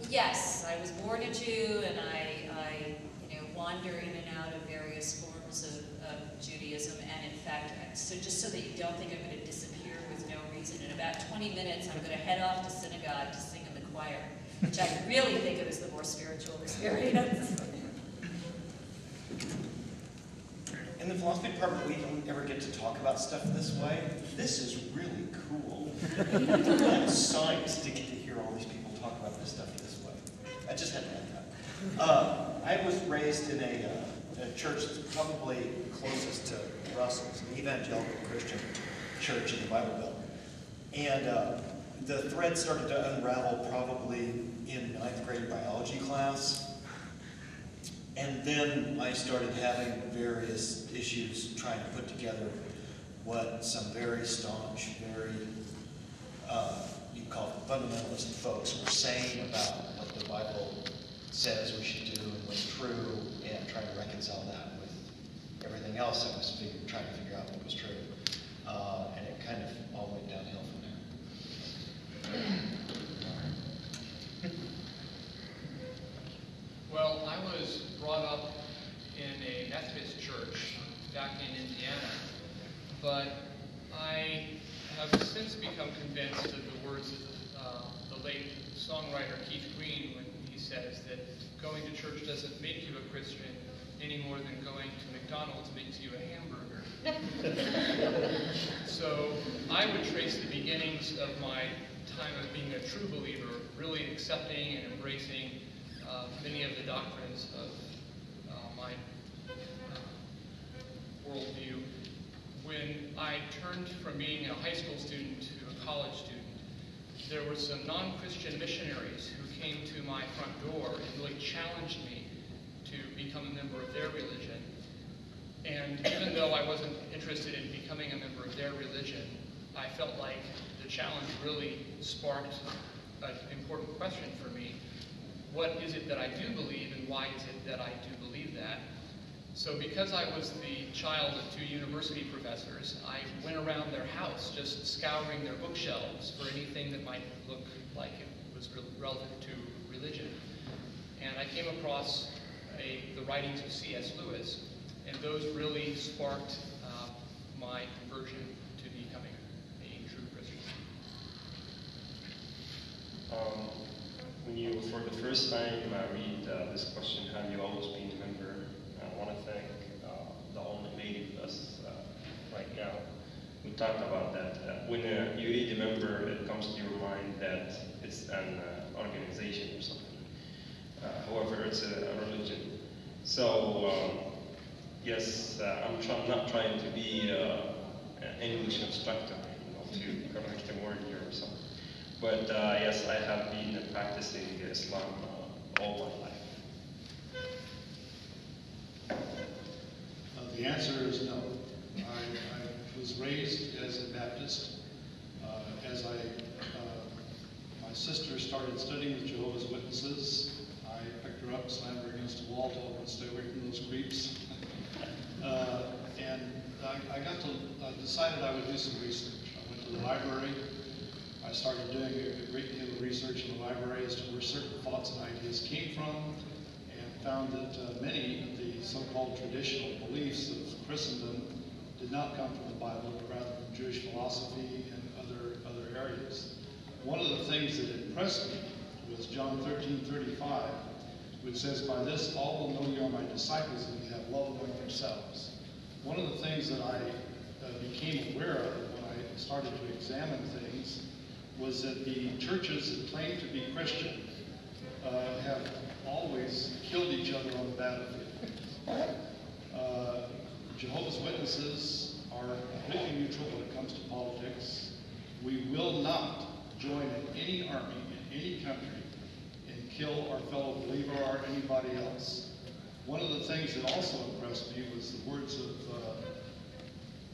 yes, I was born a Jew, and I you know, wander in and out of various forms of Judaism, and in fact, so just so that you don't think I'm going to disappear with no reason, in about 20 minutes I'm going to head off to synagogue to sing in the choir, which I really think of as the more spiritual experience. In the philosophy department, we don't ever get to talk about stuff this way. This is really cool. It's science to get to hear all these people talk about this stuff this way. I just had to add that. I was raised in a church that's probably closest to Russell's, an evangelical Christian church in the Bible Belt. And the thread started to unravel probably in 9th grade biology class. And then I started having various issues trying to put together what some very staunch, very, you call it fundamentalist folks were saying about what the Bible says we should do and what's true, and trying to reconcile that with everything else I was trying to figure out what was true. And it kind of all went downhill from there. Well, I was brought up in a Methodist church back in Indiana, but I have since become convinced of the words of the late songwriter Keith Green when he says that going to church doesn't make you a Christian any more than going to McDonald's makes you a hamburger. So I would trace the beginnings of my time of being a true believer, really accepting and embracing many of the doctrines of my worldview. When I turned from being a high school student to a college student, there were some non-Christian missionaries who came to my front door and really challenged me to become a member of their religion. And even though I wasn't interested in becoming a member of their religion, I felt like the challenge really sparked an important question for me. What is it that I do believe, and why is it that I do believe that? So because I was the child of two university professors, I went around their house just scouring their bookshelves for anything that might look like it was relevant to religion. And I came across the writings of C.S. Lewis, and those really sparked my conversion to becoming a true Christian. When you, for the first time, read this question, have you always been a member? I want to thank the only lady with us right now. We talked about that. When you read a member, it comes to your mind that it's an organization or something. However, it's a religion. So, yes, I'm not trying to be an English instructor, to correct the word here or something. But yes, I have been practicing Islam all my life. The answer is no. I was raised as a Baptist. My sister started studying with Jehovah's Witnesses, I picked her up, slammed her against a wall, told her to stay away from those creeps. And I decided I would do some research. I went to the library. I started doing a great deal of research in the library as to where certain thoughts and ideas came from, and found that many of the so-called traditional beliefs of Christendom did not come from the Bible, but rather from Jewish philosophy and other areas. One of the things that impressed me was John 13:35, which says, "By this all will know you are my disciples if you have love among yourselves." One of the things that I became aware of when I started to examine things was that the churches that claim to be Christian have always killed each other on the battlefield. Jehovah's Witnesses are completely neutral when it comes to politics. We will not join in any army in any country and kill our fellow believer or anybody else. One of the things that also impressed me was the words of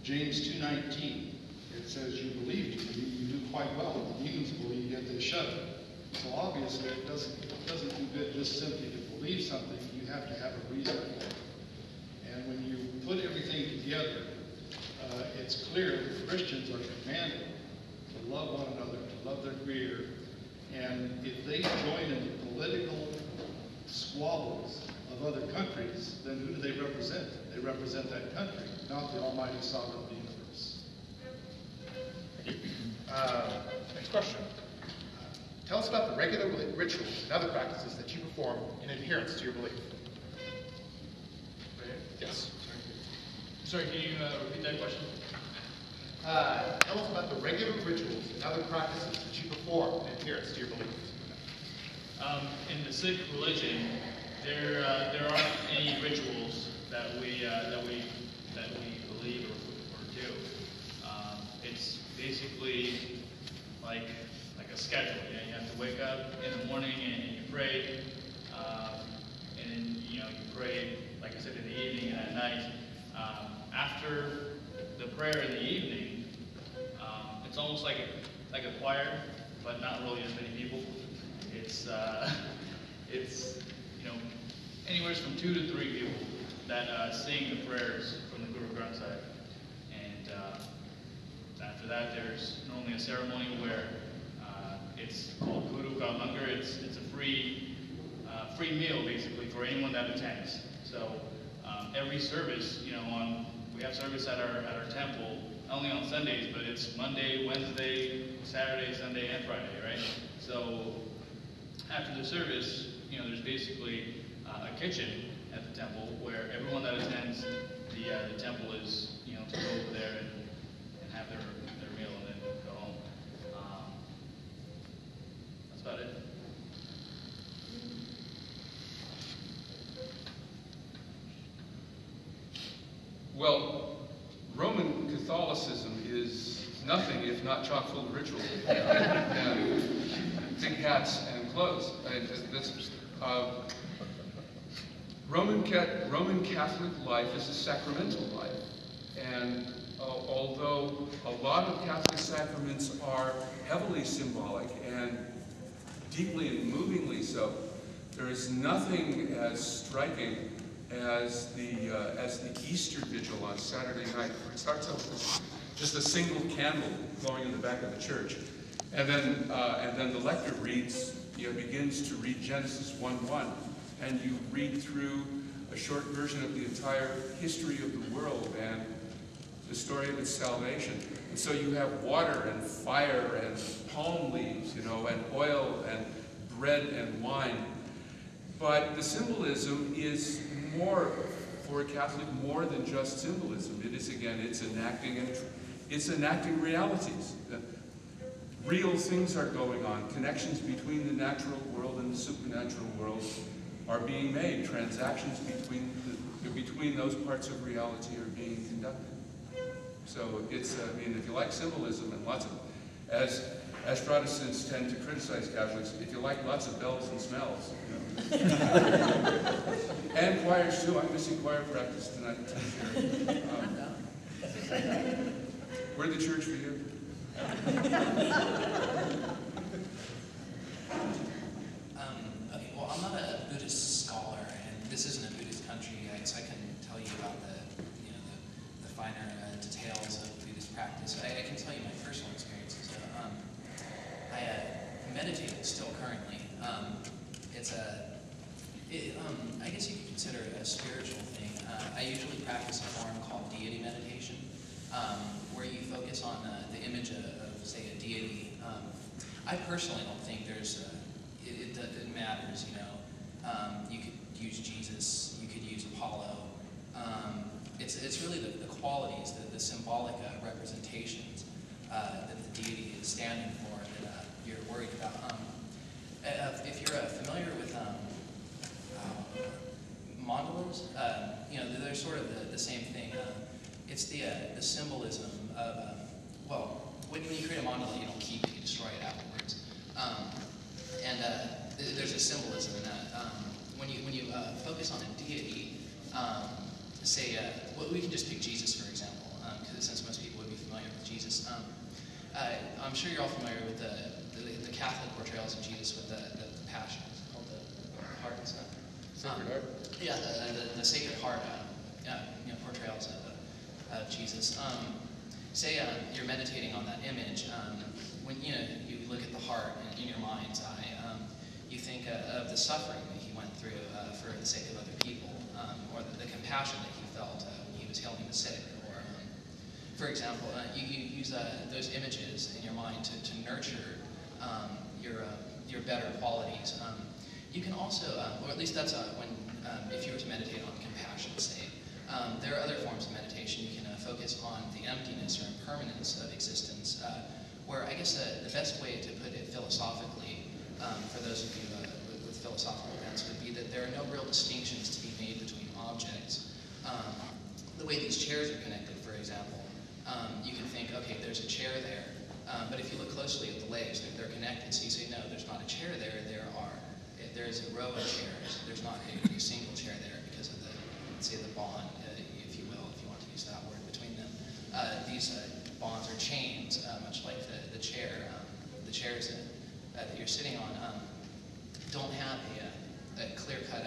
James 2:19. It says, "You believed in me, you do quite well. The demons believe, yet they shudder." So obviously it doesn't do good just simply to believe something. You have to have a reason for it. And when you put everything together, it's clear that Christians are commanded to love one another, to love their Creator. And if they join in the political squabbles of other countries, then who do they represent? They represent that country, not the almighty sovereign of the universe. Next question. Tell us about the regular rituals and other practices that you perform in adherence to your belief. Yes. Sorry, can you repeat that question? Tell us about the regular rituals and other practices that you perform in adherence to your belief. In the Sikh religion, there aren't any rituals that we believe or do. It's basically like a schedule. You have to wake up in the morning and you pray, and then you pray, like I said, in the evening and at night. After the prayer in the evening, it's almost like a choir, but not really as many people. It's anywhere from 2 to 3 people that sing the prayers from the Guru Granth Sahib. And after that, there's normally a ceremony where it's called Guru Ka Langar. It's a free meal basically for anyone that attends. So every service, we have service at our temple only on Sundays, but it's Monday, Wednesday, Saturday, Sunday, and Friday, right? So after the service, there's basically a kitchen at the temple where everyone that attends the temple is, to go over there and have their meal and then go home. That's about it. Well, Roman Catholicism is nothing if not chock full of ritual and big hats and clothes. Roman Catholic life is a sacramental life, and although a lot of Catholic sacraments are heavily symbolic and deeply and movingly so, there is nothing as striking as the Easter Vigil on Saturday night, where it starts off with just a single candle glowing in the back of the church, and then the lector begins to read Genesis 1:1, and you read through a short version of the entire history of the world and the story of its salvation. And so you have water and fire and palm leaves, and oil and bread and wine. But the symbolism is more, for a Catholic, more than just symbolism. It is, again, it's enacting realities. Real things are going on. Connections between the natural world and the supernatural world are being made. Transactions between those parts of reality are being conducted. So it's, if you like symbolism and lots of, as Protestants tend to criticize Catholics, if you like lots of bells and smells, and choirs too. I'm missing choir practice tonight. We're the church for you. Okay, well, I'm not a Buddhist scholar, and this isn't a Buddhist country, so I couldn't tell you about the finer details of Buddhist practice. I can tell you my personal experiences. I meditate still currently. I guess you could consider it a spiritual thing. I usually practice a form called deity meditation, where you focus on the image of, say, a deity. I personally don't think it matters, you could use Jesus, you could use Apollo. It's really the qualities, the symbolic representations that the deity is standing for that you're worried about. If you're familiar with mandalas, they're sort of the same thing. It's the symbolism of, when you create a mandala, you don't keep it, you destroy it afterwards. There's a symbolism in that. When you focus on a deity, we can just pick Jesus for example, because since most people would be familiar with Jesus. I'm sure you're all familiar with the Catholic portrayals of Jesus with the Passion. It's called the Heart and stuff. Sacred Heart? Yeah, the Sacred Heart portrayals of Jesus. Say you're meditating on that image. When you look at the heart in your mind's eye, you think of the suffering that he went through for the sake of other people, or the compassion that he felt when he was healing the sick. Or, for example, you use those images in your mind to nurture your better qualities. You can also, or at least that's if you were to meditate on compassion, say. There are other forms of meditation. You can focus on the emptiness or impermanence of existence, where I guess the best way to put it philosophically, for those of you with philosophical bents, would be that there are no real distinctions to be made between objects. The way these chairs are connected, for example, you can think, okay, there's a chair there, but if you look closely at the legs, they're connected, so you say, no, there's not a chair there, there's a row of chairs. There's not a single chair there because of the bond, if you will, if you want to use that word between them. These bonds are chains, much like the chair. The chairs that you're sitting on don't have a clear-cut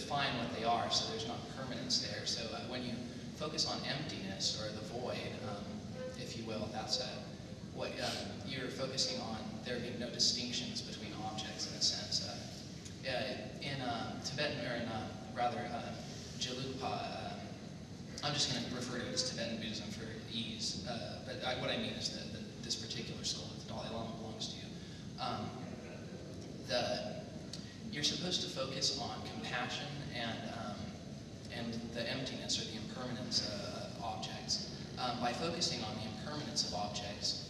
define what they are, so there's not permanence there. So when you focus on emptiness or the void, if you will, that's what you're focusing on. There being no distinctions between objects in a sense. In Tibetan, or in rather Gelugpa, I'm just going to refer to it as Tibetan Buddhism for ease, but what I mean is this particular school that the Dalai Lama belongs to. You're supposed to focus on compassion and the emptiness or the impermanence of objects. By focusing on the impermanence of objects,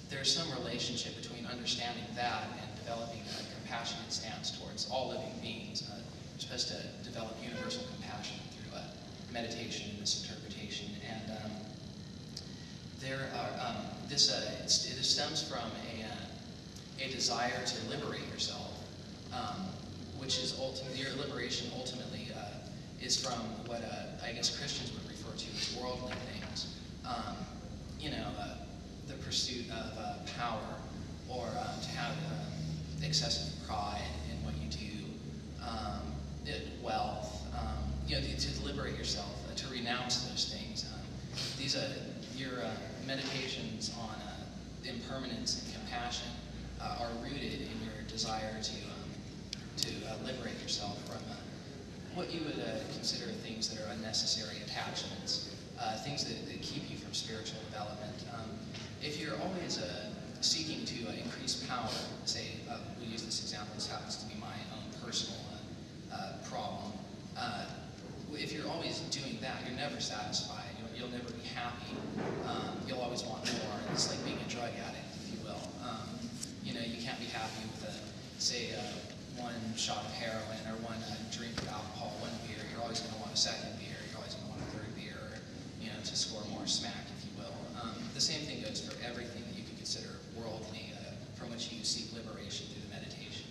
there's some relationship between understanding that and developing a compassionate stance towards all living beings. You're supposed to develop universal compassion through meditation and this interpretation. And it stems from a desire to liberate yourself, which is ultimately, your liberation ultimately is from what I guess Christians would refer to as worldly things. The pursuit of power, or to have excessive pride in what you do, wealth, to liberate yourself, to renounce those things. Your meditations on impermanence and compassion are rooted in your desire to liberate yourself from what you would consider things that are unnecessary attachments, things that keep you from spiritual development. If you're always seeking to increase power, say, we use this example, this happens to be my own personal problem. If you're always doing that, you're never satisfied. You'll never be happy. You'll always want more. It's like being a drug addict, if you will. You can't be happy with, say, one shot of heroin or one drink of alcohol, one beer. You're always going to want a second beer. You're always going to want a third beer, or, to score more smack, if you will. The same thing goes for everything that you could consider worldly, from which you seek liberation through the meditation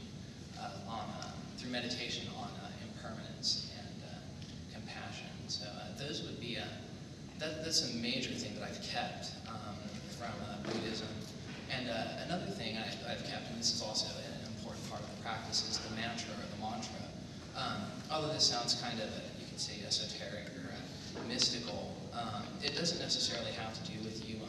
on impermanence and compassion. So those would be that's a major thing that I've kept from Buddhism. And another thing I've kept, and this is also an important part of the practice, is the mantra or the mantra. Although this sounds kind of, you could say, esoteric or mystical, it doesn't necessarily have to do with you,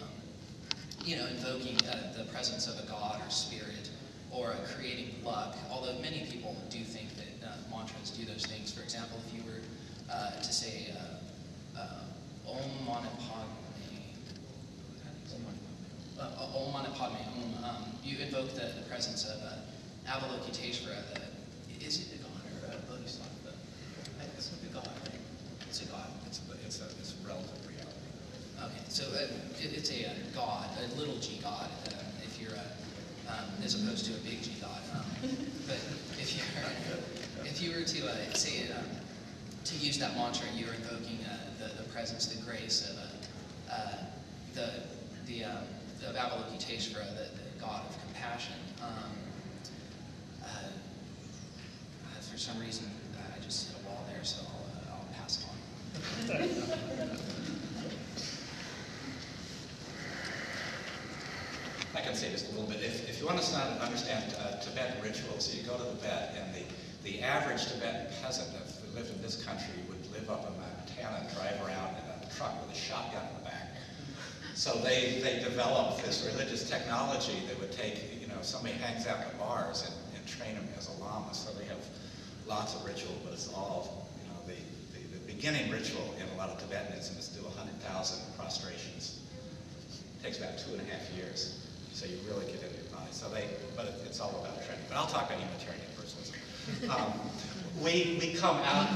invoking the presence of a god or spirit, or creating luck. Although many people do think that mantras do those things. For example, if you were to say Om Mani Padme, Om Mani Padme Om, you invoke the presence of Avalokiteshvara. Is it a god or a bodhisattva? It's a god, right? It's a god. It's a relative reality. Okay, so it's a god, a little g god, if you're as opposed to a big G god. But if you were to say to use that mantra, you're invoking the presence, the grace of Avalokiteshvara, the god of compassion. For some reason, I just hit a wall there, so I'll pass on. I can say just a little bit. If you want to understand Tibetan rituals, you go to Tibet, and the average Tibetan peasant, if they lived in this country, would live up in Montana and drive around in a truck with a shotgun in the back. So they developed this religious technology that would take, somebody hangs out in bars and train them as a lama. So they have lots of ritual, but it's all, the beginning ritual in a lot of Tibetanism is to do 100,000 prostrations. It takes about 2.5 years. So you really get into your body. But it's all about training. But I'll talk about Unitarian Universalism. We come out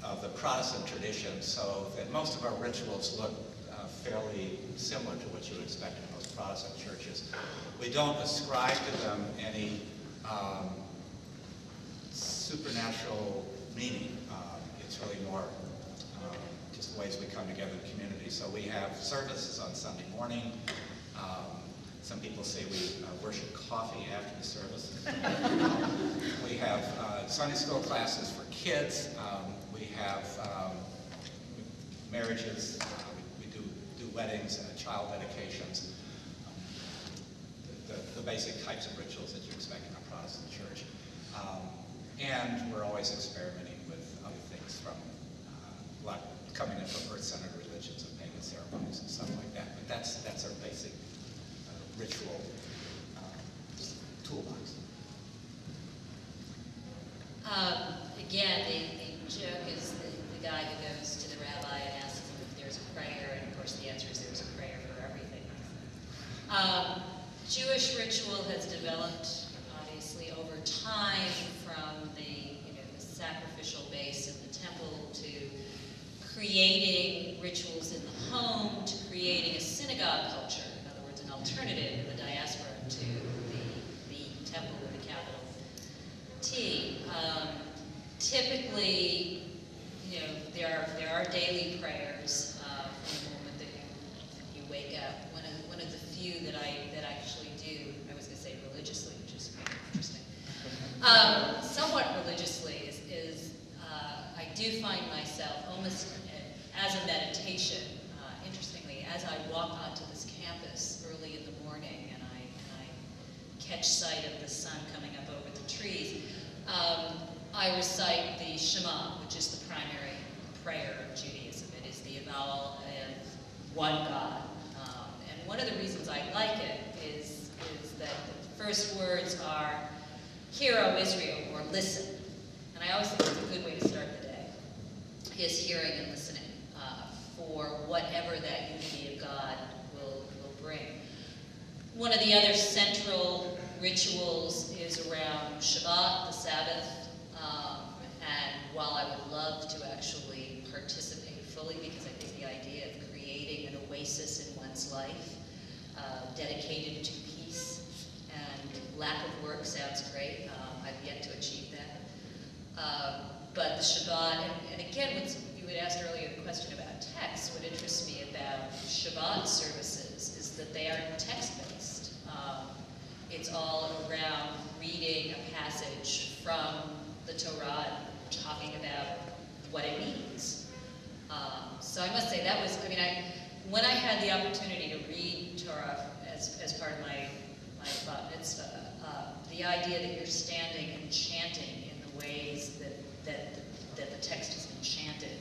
of the Protestant tradition, so that most of our rituals look fairly similar to what you would expect in most Protestant churches. We don't ascribe to them any supernatural meaning. It's really more just ways we come together in community. So we have services on Sunday morning. Some people say we worship coffee after the service. We have Sunday school classes for kids. We have marriages. We do weddings, child dedications. The basic types of rituals that you expect in a Protestant church. And we're always experimenting with other things from like coming in from earth-centered religions and pagan ceremonies and stuff like that. But that's our basic ritual toolbox. Again, the joke is the guy who goes to the rabbi and asks him if there's a prayer, and of course the answer is there's a prayer for everything. Jewish ritual has developed, obviously, over time from the sacrificial base in the temple to creating rituals in the home, to creating a synagogue culture, in other words, an alternative in the diaspora to the temple with a capital T. Typically, there are daily prayers from the moment that you wake up. One of the few that I actually do, I was going to say religiously, which is kind of interesting. Somewhat religiously is I do find myself almost as a meditation. Interestingly, as I walk onto this campus early in the morning and I catch sight of the sun coming up over the trees, I recite the Shema, which is the primary prayer of Judaism. It is the avowal of one God. And one of the reasons I like it is that the first words are, "Hear, O Israel," or listen. And I always think it's a good way to start the day, is hearing and listening for whatever that unity of God will bring. One of the other central rituals is around Shabbat, the Sabbath. And while I would love to actually participate fully, because I think the idea of creating an oasis in one's life dedicated to peace and lack of work sounds great. I've yet to achieve that. But the Shabbat, and again, you had asked earlier the question about text. What interests me about Shabbat services is that they are text-based. It's all around reading a passage from the Torah, talking about what it means. So I must say that was, when I had the opportunity to read Torah as part of my bat mitzvah, the idea that you're standing and chanting in the ways that the text is enchanted